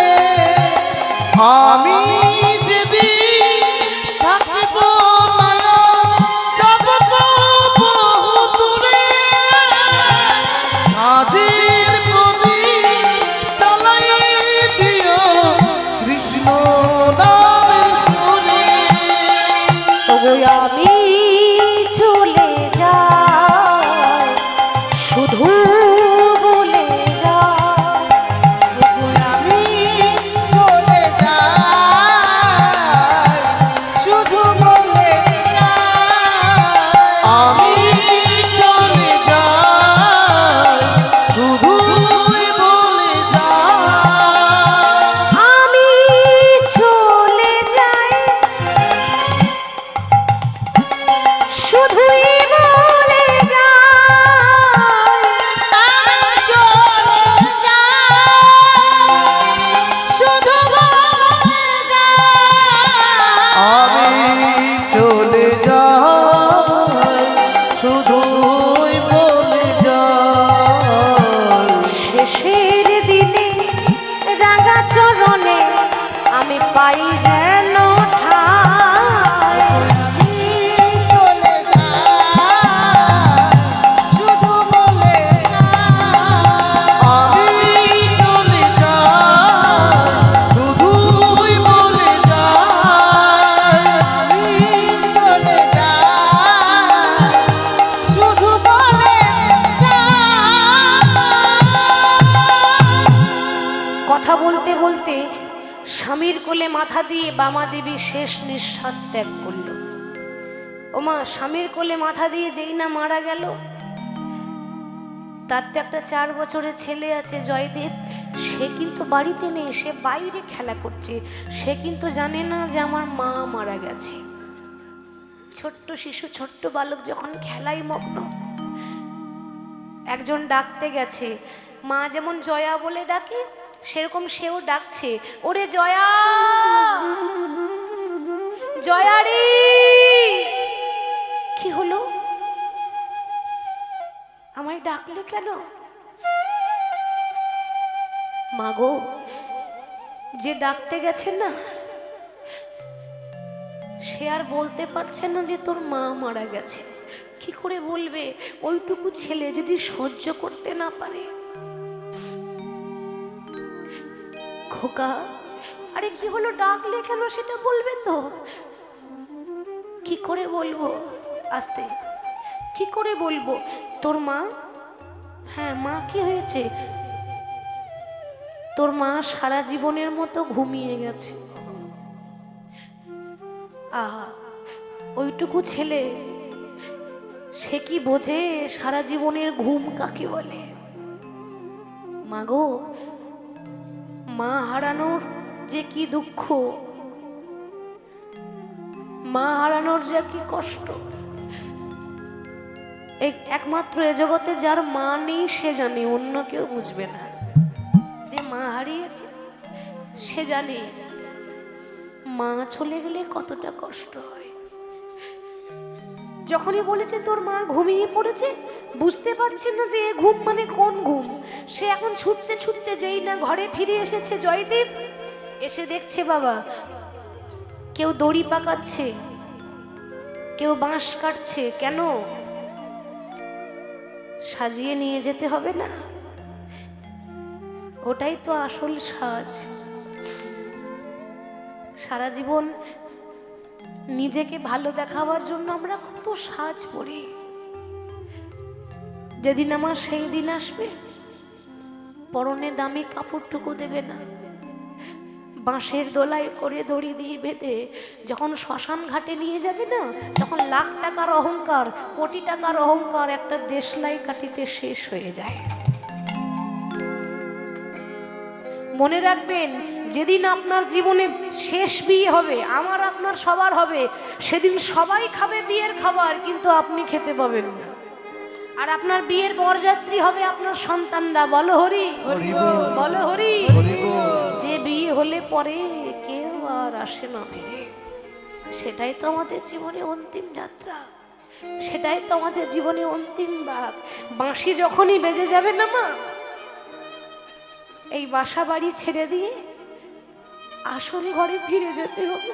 আমি যেদিন থাকিব না, যাব বহু দূরে, সাঁঝের প্রদীপ পাই যেন ঠাই। আমি চলে যাই শুধু বলে যাই আমি চলে যাই শুধুই বলে যাই আমি চলে যাই শুধু বলে যাই কথা বলতে বলতে স্বামীর কোলে মাথা দিয়ে বামা দেবী শেষ নিঃশ্বাস ত্যাগ করল। ওমা, স্বামীর কোলে মাথা দিয়ে যেই না মারা গেল, তার তো একটা 4 বছরের ছেলে আছে জয়দেব, সে কিন্তু বাড়িতে নেই, সে বাইরে খেলা করছে। সে কিন্তু জানে না যে আমার মা মারা গেছে। ছোট্ট শিশু, ছোট্ট বালক যখন খেলায় মগ্ন, একজন ডাকতে গেছে। মা যেমন জয়া বলে ডাকে, সেরকম সেও ডাকছে, ওরে জয়া, জয়া রে। কি হলো, আমায় ডাকলে কেন? মাগো, যে ডাকতে গেছে না, সে আর বলতে পারছে না যে তোর মা মারা গেছে। কি করে বলবে? ওইটুকু ছেলে যদি সহ্য করতে না পারে। খোকা, আরে কি হলো, ডাকলে কেন সেটা বলবে তো। কি করে বলবো? আস্তে, কি করে বলবো? তোর মা, হ্যাঁ মা, কি হয়েছে? তোর মা সারা জীবনের মতো ঘুমিয়ে গেছে। আহা, ওইটুকু ছেলে, সে কি বোঝে সারা জীবনের ঘুম কাকে বলে? মাগো, মা হারানোর যে কি দুঃখ, মা হারানোর যে কি কষ্ট, একমাত্র এ জগতে যার মা নেই সে জানে, অন্য কেউ বুঝবে না। যে মা হারিয়েছে সে জানে মা চলে গেলে কতটা কষ্ট হয়। যখনই বলেছে তোর মা ঘুমিয়ে পড়েছে, বুঝতে পারছে না যে এ ঘুম মানে কোন ঘুম। সে এখন ছুটতে ছুটতে যেই না ঘরে ফিরে এসেছে জয়দেব, এসে দেখছে বাবা, কেউ দড়ি পাকাচ্ছে, কেউ বাঁশ কাটছে। কেন? সাজিয়ে নিয়ে যেতে হবে না? ওটাই তো আসল সাজ। সারা জীবন নিজেকে ভালো দেখাবার জন্য আমরা কত সাজ পরি। যেদিন আমার সেই দিন আসবে, পরনে দামি কাপড়টুকু দেবে না, বাঁশের দোলায় করে দড়ি দিয়ে বেঁধে যখন শ্মশান ঘাটে নিয়ে যাবে না, তখন লাখ টাকার অহংকার, কোটি টাকার অহংকার একটা দেশলাই কাটিতে শেষ হয়ে যায়। মনে রাখবেন, যেদিন আপনার জীবনে শেষ বিয়ে হবে, আমার আপনার সবার হবে, সেদিন সবাই খাবে বিয়ের খাবার, কিন্তু আপনি খেতে পাবেন না। আর আপনার বিয়ের বরযাত্রী হবে আপনার সন্তানরা। বলো হরি, বলো হরি। যে বিয়ে হলে পরে কেউ আর আসে না ফিরে, সেটাই তো আমাদের জীবনে অন্তিম যাত্রা, সেটাই তো আমাদের জীবনে অন্তিম ভাগ। বাঁশি যখনই বেজে যাবে না মা, এই বাসা বাড়ি ছেড়ে দিয়ে আসল ঘরে ফিরে যেতে হবে।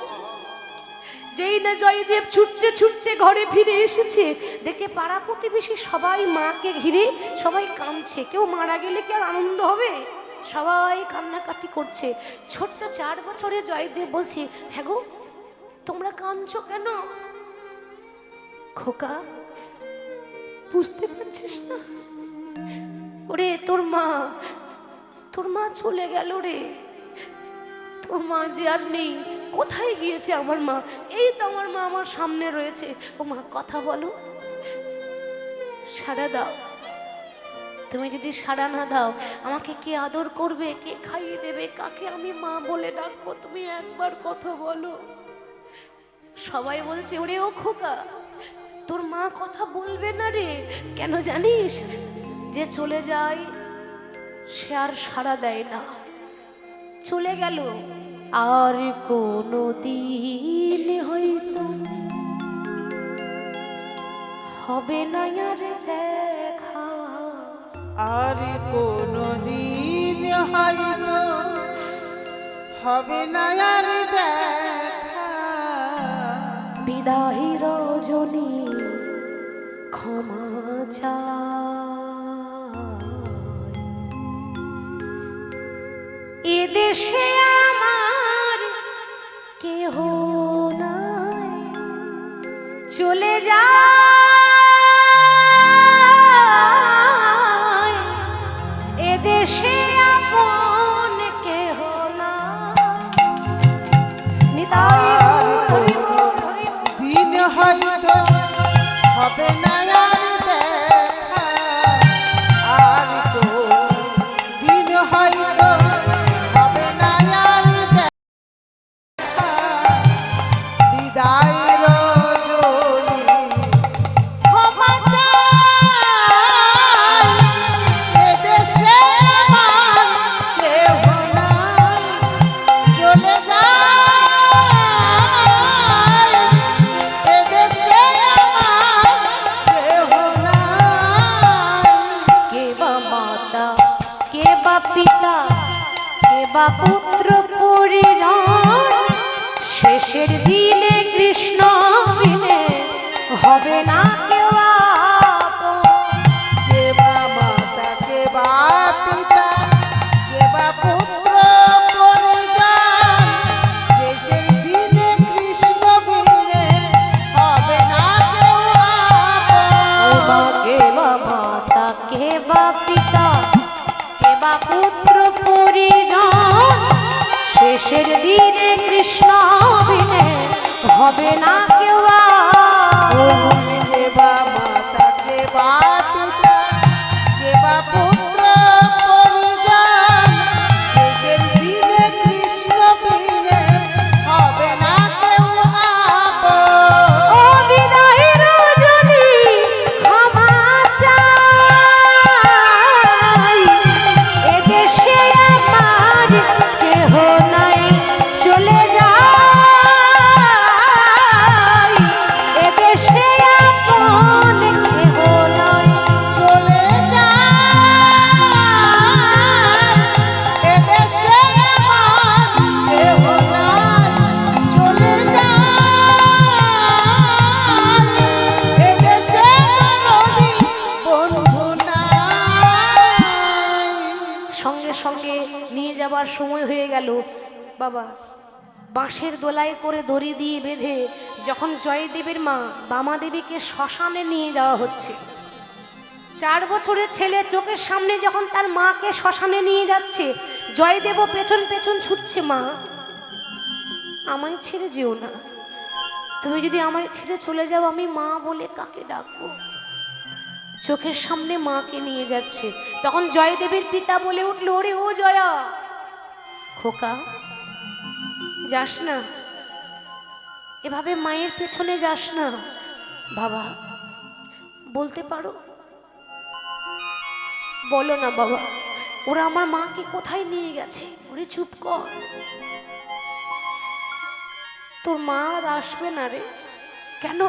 যেই না জয়দেব ছুটতে ছুটতে ঘরে ফিরে এসেছে, দেখছে পাড়া প্রতিবেশী সবাই মাকে ঘিরে সবাই কাঁদছে। কেউ মারা গেলে কি আর আনন্দ হবে? সবাই কান্নাকাটি করছে। ছোট্ট 4 বছরের জয়দেব বলছে, হ্যাঁ গো, তোমরা কাঁদছো কেন? খোকা, বুঝতে পারছিস না? ওরে, তোর মা চলে গেল রে। তোর মা যে আর নেই। কোথায় গিয়েছে আমার মা? এই তো আমার মা আমার সামনে রয়েছে। ও মা, কথা বলো, সাড়া দাও। তুমি যদি সাড়া না দাও, আমাকে কে আদর করবে, কে খাইয়ে দেবে, কাকে আমি মা বলে ডাকবো? তুমি একবার কথা বলো। সবাই বলছে, ওরে ও খোকা, তোর মা কথা বলবে না রে। কেন জানিস? যে চলে যায় সে আর সাড়া দেয় না। চলে গেল, আর কোনো দিন হয়তো হবে না আর দেখা। আর কোনো দিন হয়তো হবে না আর দেখা। বিদায়ী রজনী ক্ষমা চাই। এ দেশে আমার কেহ নাই, চলে যায় এ দেশে আপন কেহ নাই। নিতাই হরি বল, হরি বল। দিন হয়তো হবে না আর দেখা, আর তো দিন হয়তো হবে না আর দেখা, বিদায় রজনী ক্ষমা চাই। এদেশে আমার কেহ নাই, চলে যায় এদেশে আমার কেহ নাই। কে বা মাতা, কে বা পিতা, কে বা পুত্র পরিজন, শেষের দিনে কৃষ্ণ বিনে হবে না কেউ আপন। কে বা মাতা, কে বা পিতা, কে বা পুত্র পরিজন, শেষের দিনে কৃষ্ণ বিনে হবে না কেউ ও বা আপন। কে বা মাতা, কে বা পিতা, কে বা পুত্র পরিজন, শেষের দিনে কৃষ্ণ বিনে হবে না কেউ আপন। কে বা মাতা, কে বা পিতা, কে বা পুত্র পরিজন, শেষের দিনে কৃষ্ণ বিনে হবে না কেউ আপন। ও বিদায়ী রজনী ক্ষমা চাই। এ দেশে আমার কেহ নাই, চলে যায় এ দেশে আপন কেহ নাই। চলে যায় এদেশে আমার কেহ নাই, চলে যায় এদেশে কোনোদিন বন্ধু নাই। সঙ্গে সঙ্গে নিয়ে যাবার সময় হয়ে গেল। বাবা বাঁশের দোলায় করে দড়ি দিয়ে বেঁধে যখন জয়দেবের মা বামা দেবীকে শ্মশানে নিয়ে যাওয়া হচ্ছে, 4 বছরের ছেলে চোখের সামনে যখন তার মাকে শ্মশানে নিয়ে যাচ্ছে, জয়দেবও পেছন পেছন ছুটছে, মা আমায় ছেড়ে যেও না, তুমি যদি আমায় ছেড়ে চলে যাও আমি মা বলে কাকে ডাকবো। চোখের সামনে মাকে নিয়ে যাচ্ছে, তখন জয়দেবের পিতা বলে উঠল, ওরে ও জয়া, খোকা যাস না, এভাবে মায়ের পেছনে যাস না। বাবা বলতে পারো, বলো না বাবা, ওরা আমার মাকে কোথায় নিয়ে গেছে। ওরে চুপ কর, তোর মা আর আসবে না রে। কেন,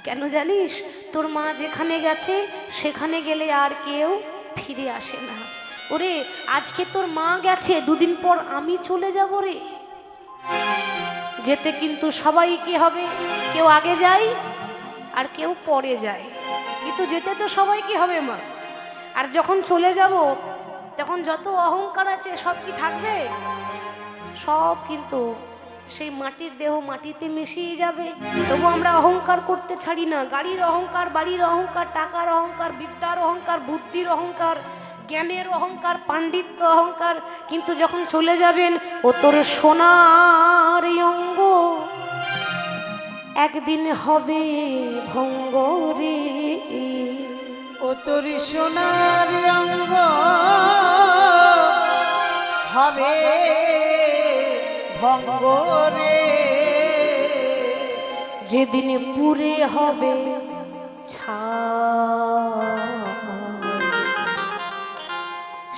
কেন জানিস, তোর মা যেখানে গেছে সেখানে গেলে আর কেউ ফিরে আসে না। ওরে আজকে তোর মা গেছে, 2 দিন পর আমি চলে যাব রে। যেতে কিন্তু সবাই কি হবে, কেউ আগে যায় আর কেউ পরে যায়, কিন্তু যেতে তো সবাই কি হবে মা। আর যখন চলে যাব তখন যত অহংকার আছে সব কি থাকবে, সব কিন্তু সেই মাটির দেহ মাটিতে মিশিয়ে যাবে। তবু আমরা অহংকার করতে ছাড়ি না, গাড়ির অহংকার, বাড়ির অহংকার, টাকার অহংকার, বিদ্যার অহংকার, বুদ্ধির অহংকার, জ্ঞানের অহংকার, পাণ্ডিত্য অহংকার, কিন্তু যখন চলে যাবেন ও তোর সোনার অঙ্গ একদিন হবে ভঙ্গ রে। ও তোর সোনার অঙ্গ হবে ভঙ্গ রে, যেদিন পুরে হবে ছাই,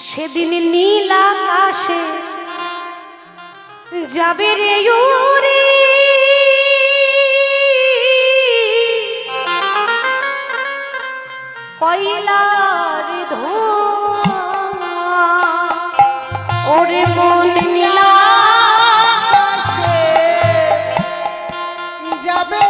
সেদিন নীল আকাশে যাবে রে উড়ে, কয়লার ধোঁয়া ওরে মন নীলা আকাশে যাবে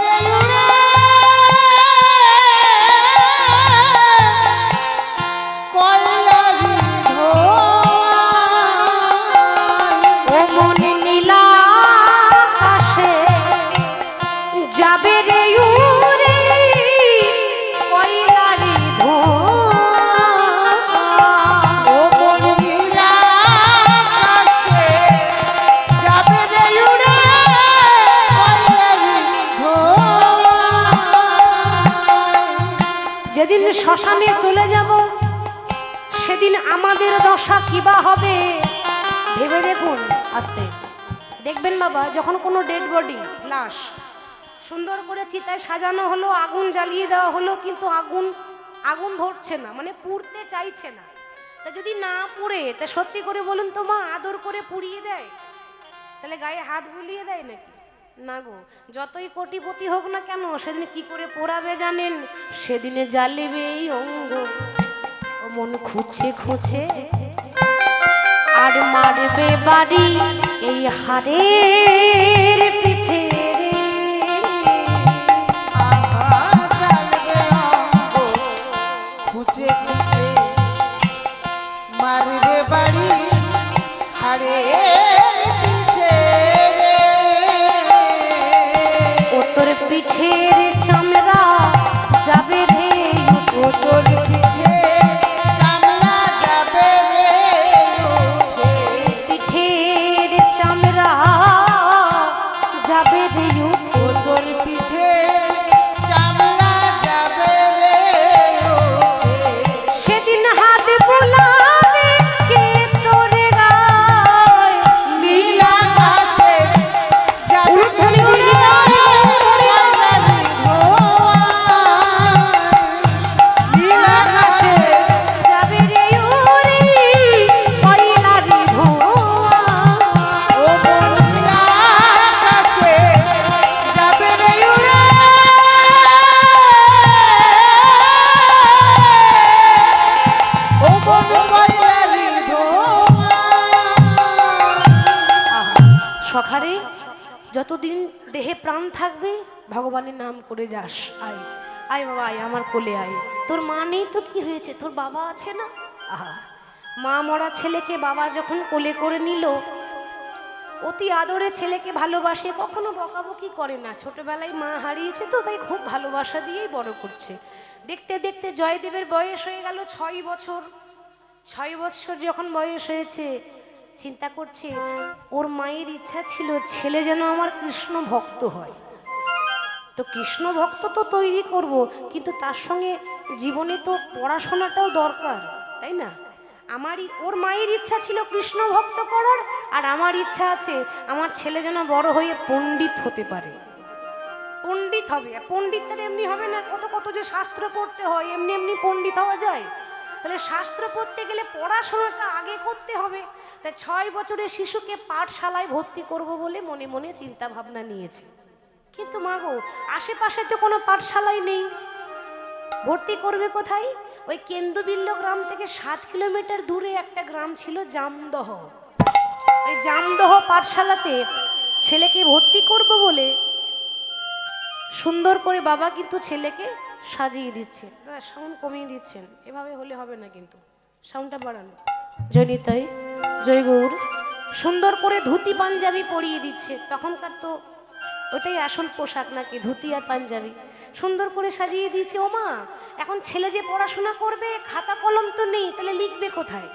শ্মশানে চলে যাব, সেদিন আমাদের দশা কিবা হবে ভেবে দেখুন। আসতে দেখবেন বাবা, যখন কোনো ডেড বডি, লাশ সুন্দর করে চিতায় সাজানো হলো, আগুন জ্বালিয়ে দেওয়া হলো, কিন্তু আগুন ধরছে না, মানে পুড়তে চাইছে না। তা যদি না পুড়ে, তা সত্যি করে বলুন তো মা, আদর করে পুড়িয়ে দেয়? তাহলে গায়ে হাত বুলিয়ে দেয় নাকি? না গো, যতই কোটিপতি হোক না কেন, সেদিন কি করে পোড়াবে জানেন? সেদিনে জ্বালিবে এই অঙ্গ, ও মন খুঁজছে খুঁজছে, আর মারবে বাড়ি এই হাড়ের পিঠে। খুঁজে খুঁজে মারবে বাড়ি হারে পিঠে। ও তোর পিঠের চামড়া যাবে রে, ও তোর পিঠে চামড়া যাবে রে উঠে। পিঠের চামড়া যাবে রে উঠে। ও তোর পিঠে চামড়া যাবে রে উঠে। সেদিন হাত বুলাবে কে তোরে গায়, নীল আকাশে যাবে উঠোনে রে উড়ে নীল আকাশে যাবে রে উড়ি কয়লারি ধোঁয়া। ও নীল আকাশে যাবে রে উড়ে। ও বন কয়লারি ধোঁয়া। সখারে, যতদিন দেহে প্রাণ থাকবে ভগবানের নাম করে যাস। আয় আয় বাবা, আয় আমার কোলে আয়। তোর মা নেই তো কি হয়েছে, তোর বাবা আছে না। আহা, মা মরা ছেলেকে বাবা যখন কোলে করে নিল, অতি আদরে ছেলেকে ভালোবাসে, কখনো বকাবকি করে না। ছোটবেলায় মা হারিয়েছে তো, তাই খুব ভালোবাসা দিয়েই বড় করছে। দেখতে দেখতে জয়দেবের বয়স হয়ে গেল 6 বছর। 6 বছর যখন বয়স হয়েছে, চিন্তা করছে ওর মায়ের ইচ্ছা ছিল ছেলে যেন আমার কৃষ্ণ ভক্ত হয়। তো কৃষ্ণ ভক্ত তো তৈরি করব, কিন্তু তার সঙ্গে জীবনে তো পড়াশোনাটাও দরকার, তাই না? ওর মায়ের ইচ্ছা ছিল কৃষ্ণ ভক্ত করার, আর আমার ইচ্ছা আছে আমার ছেলে যেন বড় হয়ে পণ্ডিত হতে পারে। পণ্ডিত হবে, পণ্ডিত তার এমনি হবে না, কত কত যে শাস্ত্র পড়তে হয়, এমনি এমনি পণ্ডিত হওয়া যায়? তাহলে শাস্ত্র পড়তে গেলে পড়াশোনাটা আগে করতে হবে। তাই 6 বছরের শিশুকে পাঠশালায় ভর্তি করব বলে মনে মনে চিন্তা ভাবনা নিয়েছে। কিন্তু মা গো, আশেপাশে তো কোনো পাঠশালাই নেই, ভর্তি করবে কোথায়? ওই কেন্দুবিল্ল গ্রাম থেকে 7 কিলোমিটার দূরে একটা গ্রাম ছিল জামদহ। ওই জামদহ পাঠশালাতে ছেলেকে ভর্তি করব বলে সুন্দর করে বাবা কিন্তু ছেলেকে সাজিয়ে দিচ্ছে। সাউন্ড কমিয়ে দিচ্ছেন, এভাবে হলে হবে না, কিন্তু সাউন্ডটা বাড়ানো। জয়নিতাই, জয় গৌর। সুন্দর করে ধুতি পাঞ্জাবি পরিয়ে দিচ্ছে, তখনকার তো ওটাই আসল পোশাক নাকি, ধুতি আর পাঞ্জাবি। সুন্দর করে সাজিয়ে দিয়েছে। ও মা, এখন ছেলে যে পড়াশোনা করবে, খাতা কলম তো নেই, তাহলে লিখবে কোথায়?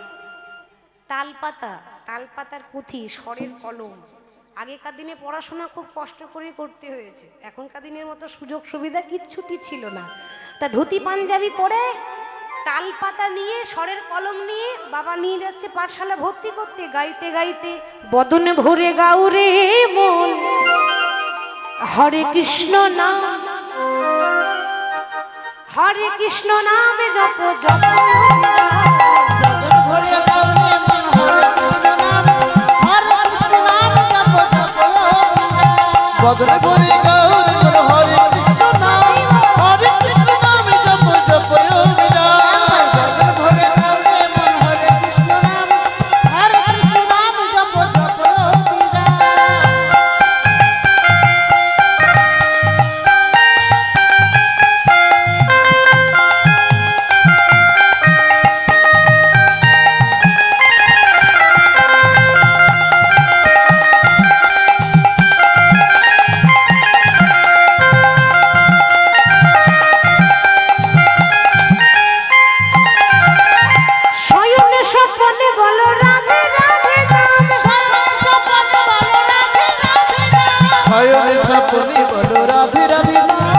তালপাতার পুঁথি, স্বরের কলম। আগেকার দিনে পড়াশোনা খুব কষ্ট করে করতে হয়েছে, এখনকার দিনের মতো সুযোগ সুবিধা কিচ্ছুটি ছিল না। তা ধুতি পাঞ্জাবি পরে, তালপাতা নিয়ে, স্বরের কলম নিয়ে বাবা নিয়ে যাচ্ছে পাঠশালা ভর্তি করতে। গাইতে গাইতে বদনে ভরে গাউরে মন, হরে কৃষ্ণ নাম, হরে কৃষ্ণ নামে জপ জপ। ভরে গাউরে মন হরে কৃষ্ণ নাম, হরে কৃষ্ণ নাম জপ জপ। বদন করে গৌর হরে কৃষ্ণ নাম, হরে কৃষ্ণ নাম জপ জপ মীরা। ভরে গাউরে মন হরে কৃষ্ণ নাম, হরে কৃষ্ণ নাম জপ জপ মীরা। শয়নে স্বপনে বলো রাধে রাধে নাম, শয়নে স্বপনে বলো রাধে রাধে নাম,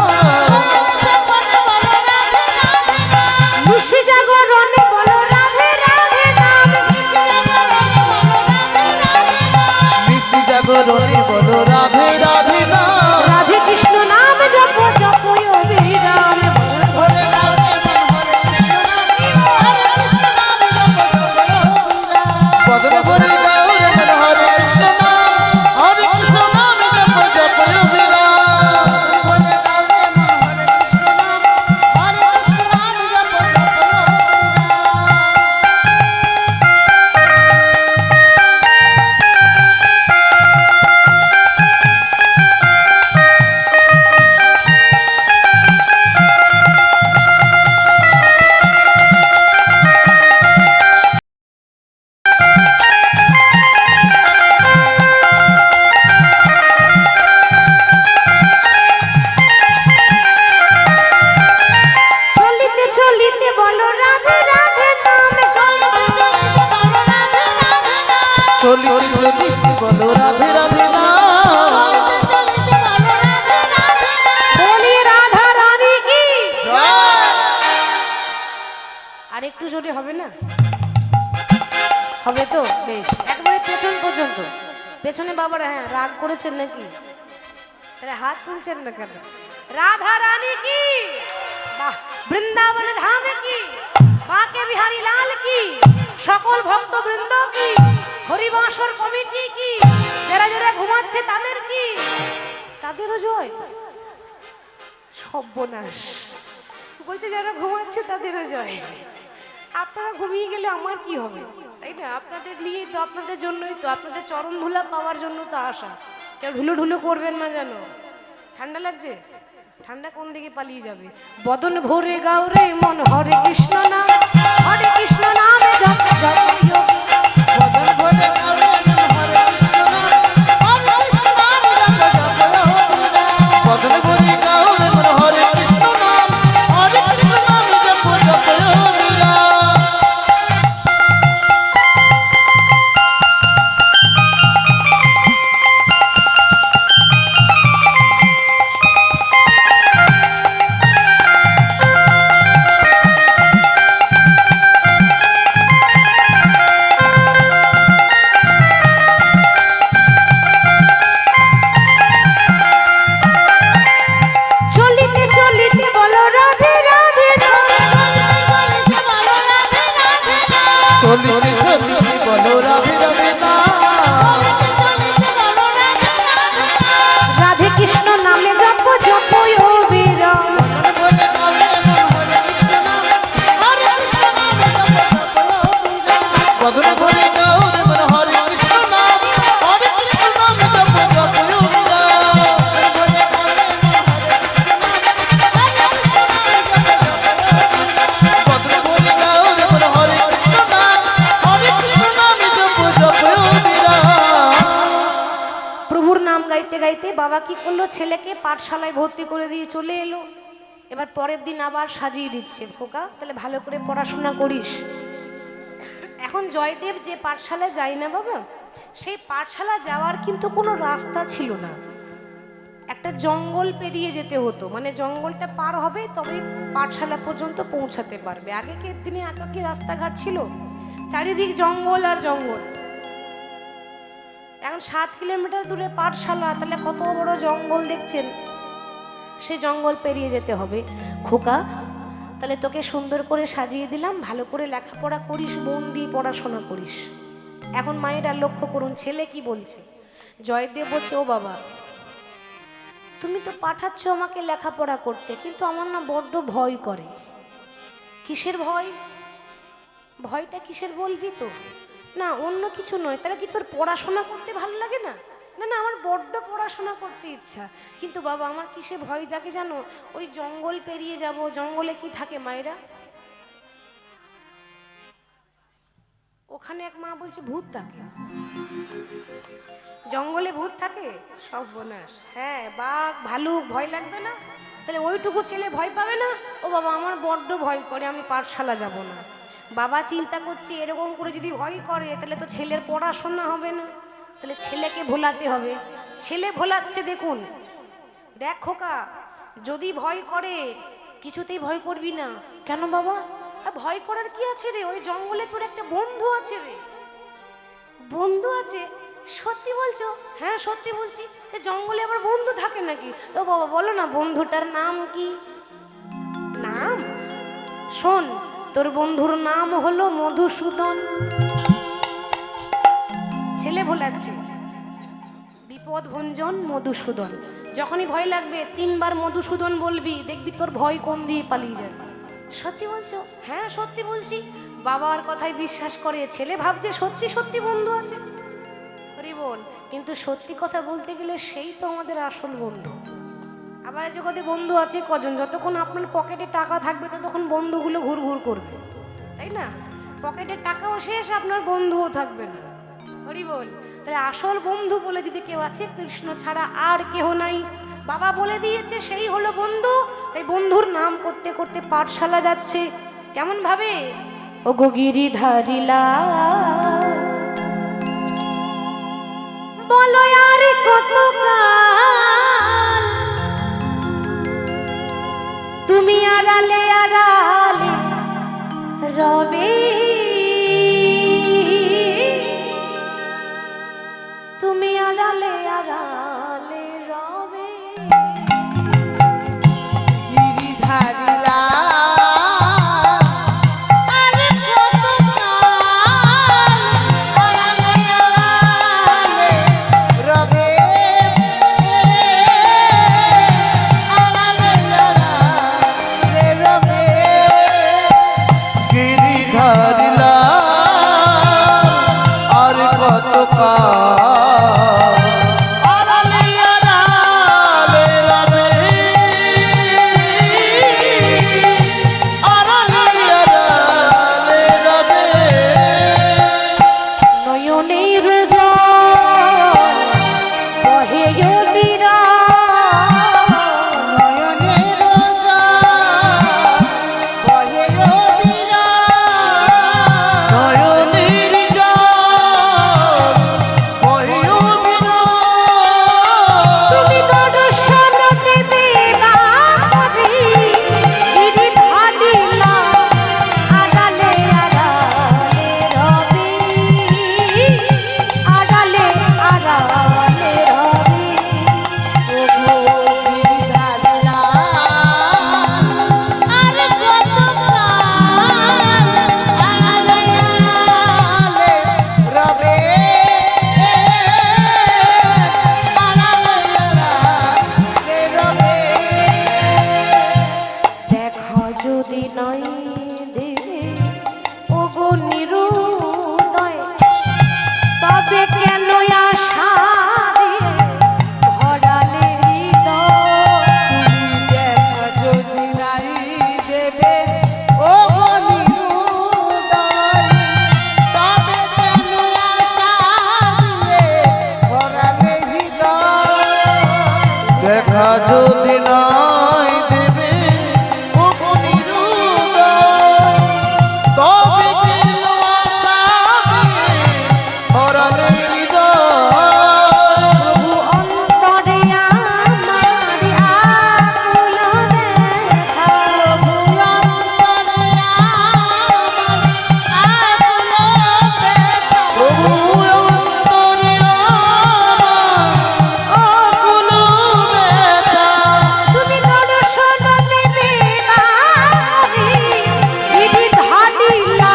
রনি বলো রাধে রাধে নাম রাধে কৃষ্ণ নাম জপ জপ অবিরাম ভোলে গাও রে মন হরে কৃষ্ণ নাম হরে কৃষ্ণ নাম জপ জপ বদন ভরে গাও রে মন হরে কৃষ্ণ নাম জপ জপ অবিরাম ভোলে গাও রে মন হরে কৃষ্ণ নাম জপ জপ চলিতে চলিতে বলো রাধে রাধে নাম চলিতে চলিতে বলো রাধে রাধে নাম বলি রাধা রানী কি জয় আর একটু জোরে হবে না? হবে তো বেশ, একবারে পেছন পর্যন্ত। পেছনে বাবারা হ্যাঁ রাগ করেছেন নাকি? তাহলে হাত তুলছেন না কেন? রাধা রানী কি, বাহ, বৃন্দাবন ধামে কি, বাঁকে বিহারী লাল কি, সকল ভক্ত বৃন্দ কি, হরিবাসর কমিটি কি, যারা যারা ঘুমাচ্ছে তাদের কি, তাদেরও জয়। সর্বনাশ, বলছে যারা ঘুমাচ্ছে তাদেরও জয়। আপনারা ঘুমিয়ে গেলে আমার কি হবে, তাই না? আপনাদের নিয়েই তো, আপনাদের জন্যই তো, আপনাদের চরণ ধুলা পাওয়ার জন্য তো আসা। কেউ ঢুলো ঢুলো করবেন না যেন। ঠান্ডা লাগছে? ঠান্ডা কোন দিকে পালিয়ে যাবে? বদন ভরে গাও রে মন হরে কৃষ্ণ নাম, হরে কৃষ্ণ নামে জপ জপ যোগী। বদন ভোলে গাও রে মন হরে কৃষ্ণ নাম হরে কৃষ্ণ নাম জপ জপ বদন ভরে গাও রে মন হরে কৃষ্ণ নাম জপ জপ অবিরাম চলিতে চলিতে বলো রাধে রাধে নাম, চলিতে চলিতে বলো রাধে রাধে নাম রাধে কৃষ্ণ নামে জপ জপ অবিরাম। ভোলে গাও রে মন হরে কৃষ্ণ নাম হরে কৃষ্ণ নাম জপ জপ বদন ভরে গাও রে মন হরে কৃষ্ণ নাম জপ জপ অবিরাম ভোলে গাও রে মন হরে কৃষ্ণ নাম হরে কৃষ্ণ নাম জপ জপ বদন ভরে গাও রে মন হরে কৃষ্ণ নাম জপ জপ অবিরাম প্রভুর নাম গাইতে গাইতে বাবা কি করলো, ছেলেকে পাঠশালায় ভর্তি করে দিয়ে চলে এলো। এবার পরের দিন আবার সাজিয়ে দিচ্ছে, খোকা তাহলে ভালো করে পড়াশোনা করিস। এখন জয়দেব যে পাঠশালায় যায় না বাবা, সেই পাঠশালা যাওয়ার কিন্তু কোনো রাস্তা ছিল না, একটা জঙ্গল পেরিয়ে যেতে হতো। মানে জঙ্গলটা পার হবে তবে পাঠশালা পর্যন্ত পৌঁছাতে পারবে। আগেকার দিনে এত কি রাস্তাঘাট ছিল? চারিদিক জঙ্গল আর জঙ্গল। এখন 7 কিলোমিটার দূরে পাঠশালা, তাহলে কত বড় জঙ্গল দেখছেন। সে জঙ্গল পেরিয়ে যেতে হবে। খোকা তাহলে তোকে সুন্দর করে সাজিয়ে দিলাম, ভালো করে লেখাপড়া করিস, মন দিয়ে পড়াশোনা করিস। এখন মায়েরা লক্ষ্য করুন ছেলে কি বলছে। জয়দেব বলছে, ও বাবা তুমি তো পাঠাচ্ছ আমাকে লেখাপড়া করতে, কিন্তু আমার না বড্ড ভয় করে। কিসের ভয়? ভয়টা কিসের বলবি তো? না অন্য কিছু নয়, তাহলে কি তোর পড়াশোনা করতে ভালো লাগে না? না না আমার বড্ড পড়াশোনা করতে ইচ্ছা, কিন্তু বাবা আমার কিসে ভয় থাকে জানো? ওই জঙ্গল পেরিয়ে যাব, জঙ্গলে কি থাকে মায়েরা? ওখানে এক মা বলছে ভূত থাকে। জঙ্গলে ভূত থাকে? সর্বনাশ। হ্যাঁ বাঘ ভালুক ভয় লাগবে না? তাহলে ওইটুকু ছেলে ভয় পাবে না? ও বাবা আমার বড্ড ভয় করে, আমি পাঠশালা যাব না। বাবা চিন্তা করছে এরকম করে যদি ভয় করে তাহলে তো ছেলের পড়াশোনা হবে না, তাহলে ছেলেকে ভোলাতে হবে। ছেলে ভোলাচ্ছে, দেখুন দেখ খোকা, যদি ভয় করে কিছুতেই ভয় করবি না। কেন বাবা? ভয় করার কি আছে রে? ওই জঙ্গলে তোর একটা বন্ধু আছে রে। বন্ধু আছে? সত্যি বলছো? হ্যাঁ সত্যি বলছি। তো জঙ্গলে আবার বন্ধু থাকে নাকি? তো বাবা বলো না বন্ধুটার নাম কি? নাম শোন, তোর বন্ধুর নাম হলো মধুসূদন। ছেলে ভোলাচ্ছে, বিপদ ভঞ্জন মধুসূদন। যখনই ভয় লাগবে 3 বার মধুসূদন বলবি, দেখবি তোর ভয় কোন দিয়ে পালিয়ে যাবে। সত্যি বলছো? হ্যাঁ সত্যি বলছি। বাবার কথায় বিশ্বাস করে, ছেলে ভাবছে সত্যি সত্যি বন্ধু আছে। হরি বল। কিন্তু সত্যি কথা বলতে গেলে সেই তো আমাদের আসল বন্ধু। আবার এই জগতে বন্ধু আছে কজন? যতক্ষণ আপনার পকেটে টাকা থাকবে ততক্ষণ বন্ধুগুলো ঘুর ঘুর করবে, তাই না? পকেটে টাকাও শেষ, আপনার বন্ধুও থাকবে না। হরি বল। তাহলে আসল বন্ধু বলে যদি কেউ আছে, কৃষ্ণ ছাড়া আর কেহ নাই। বাবা বলে দিয়েছে সেই হলো বন্ধু। তাই বন্ধুর নাম করতে করতে পাঠশালা যাচ্ছে। কেমন ভাবে? ও গো গিরিধারিলা বলো আর কত কাল তুমি আড়ালে আড়ালে রবে, তুমি আড়ালে আড়ালে রবে। গিরিধারিলা আরে কত কাল আড়ালে আড়ালে রবে, আড়ালে আড়ালে রবে। গিরিধারিলা আর কত কাল আড়ালে আড়ালে রবে, আড়ালে আড়ালে রবে। নয়নের জল বহে বিরাম, নয়নের জল বহে অবিরাম, নয়নের জল বহে অবিরাম। তুমি দর্শন দেবে বাবি গিরিধারিলা আড়ালে আড়ালে রবে, আড়ালে আড়ালে রবে। ওগো গিরিধারিলা আরে কত কাল আড়ালে আড়ালে রবে, আড়ালে আড়ালে রবে। দেখো যদি নয় দেবে ওগো নিরুদয়, তবে কেন আশা দিয়ে ভরালে হৃদয়। দেখা যদি নাই দেবে ও নিরুদয়, তবে কেন আশা দিয়ে ভরালে হৃদয়। দেখা যদি নাই দেবে ও নিরুদয়, তবে কেন আশা দিয়ে ভরালে হৃদয়। প্রভু অন্তরে আমার আকুল দেখা, প্রভু অন্তরে আমার আকুল ব্যথা, প্রভু অন্তরে আমার আকুল ব্যথা। তুমি দর্শন দেবে বাবি গিরিধারিলা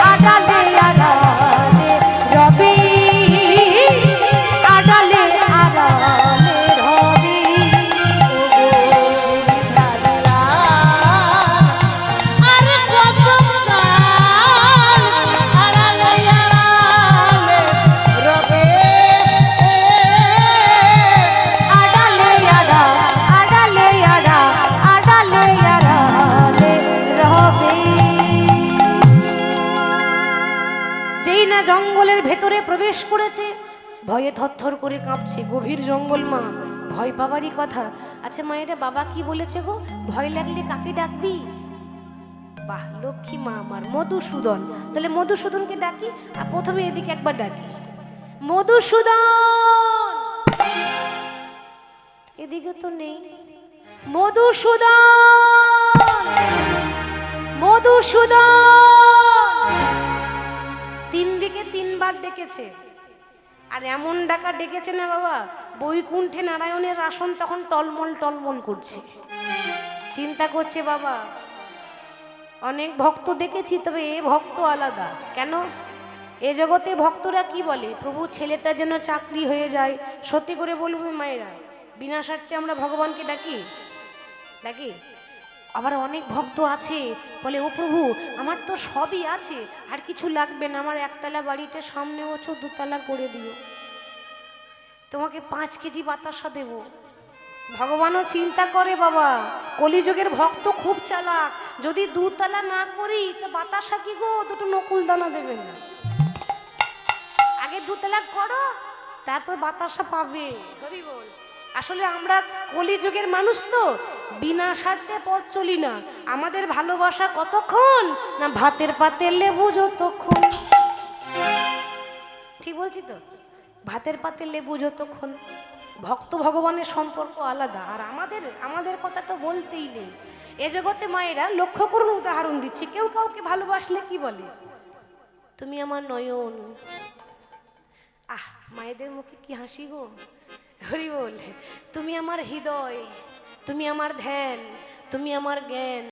আড়ালে আড়ালে রবে, আড়ালে আড়ালে রবে। গিরিধারিলা আরে কত কাল আড়ালে আড়ালে রবে, আড়ালে আড়া আড়ালে আড়া আড়ালে আড়ালে রবে। যেই না জঙ্গলের ভেতরে প্রবেশ করেছে, ভয়ে থরথর করে কাঁপছে। গভীর জঙ্গল মা, ভয় পাবারই কথা। আচ্ছা মায়েরা, বাবা কি বলেছে গো? ভয় লাগলে কাকে ডাকবি? বাহ, লক্ষ্মী মা আমার মধুসূদন। তাহলে মধুসূদনকে ডাকি। আর প্রথমে এদিকে একবার ডাকি, মধুসূদন। এদিকে তো নেই। মধুসূদন, মধুসূদন। 3 দিকে 3 বার ডেকেছে। আর এমন ডাকা ডেকেছে না বাবা, বৈকুণ্ঠে নারায়ণের আসন তখন টলমল টলমল করছে। চিন্তা করছে বাবা, অনেক ভক্ত দেখেছি, তবে এ ভক্ত আলাদা। কেন? এ জগতে ভক্তরা কি বলে, প্রভু ছেলেটা যেন চাকরি হয়ে যায়। সত্যি করে বলবো মায়েরা, বিনা স্বার্থে আমরা ভগবানকে ডাকি ডাকি? আবার অনেক ভক্ত আছে বলে, ও প্রভু আমার তো সবই আছে, আর কিছু লাগবে না, আমার একতলা বাড়িটা সামনে বছর দুতলা করে দিও, তোমাকে 5 কেজি বাতাসা দেব। ভগবানও চিন্তা করে বাবা, কলিযুগের ভক্ত খুব চালাক, যদি 2 তলা না করি তো বাতাসা কি গো, 2টো নকুল দানা দেবেন না, আগে 2 তলা করো তারপর বাতাসা পাবে। হরি বল। আসলে আমরা কলিযুগের মানুষ তো, বিনা স্বার্থে পথ চলি না। আমাদের ভালোবাসা কতক্ষণ না ভাতের পাতে লেবু যতক্ষণ। ঠিক বলছি তো? ভাতের পাতে লেবু যতক্ষণ। ভক্ত ভগবানের সম্পর্ক আলাদা, আর আমাদের কথা তো বলতেই নেই। এ জগতে মায়েরা লক্ষ্য করুন, উদাহরণ দিচ্ছি, কেউ কাউকে ভালোবাসলে কি বলে, তুমি আমার নয়ন। আহ, মায়েদের মুখে কি হাসি গো। হরি বল। তুমি আমার হৃদয়, তুমি আমার ধ্যান, তুমি আমার জ্ঞান,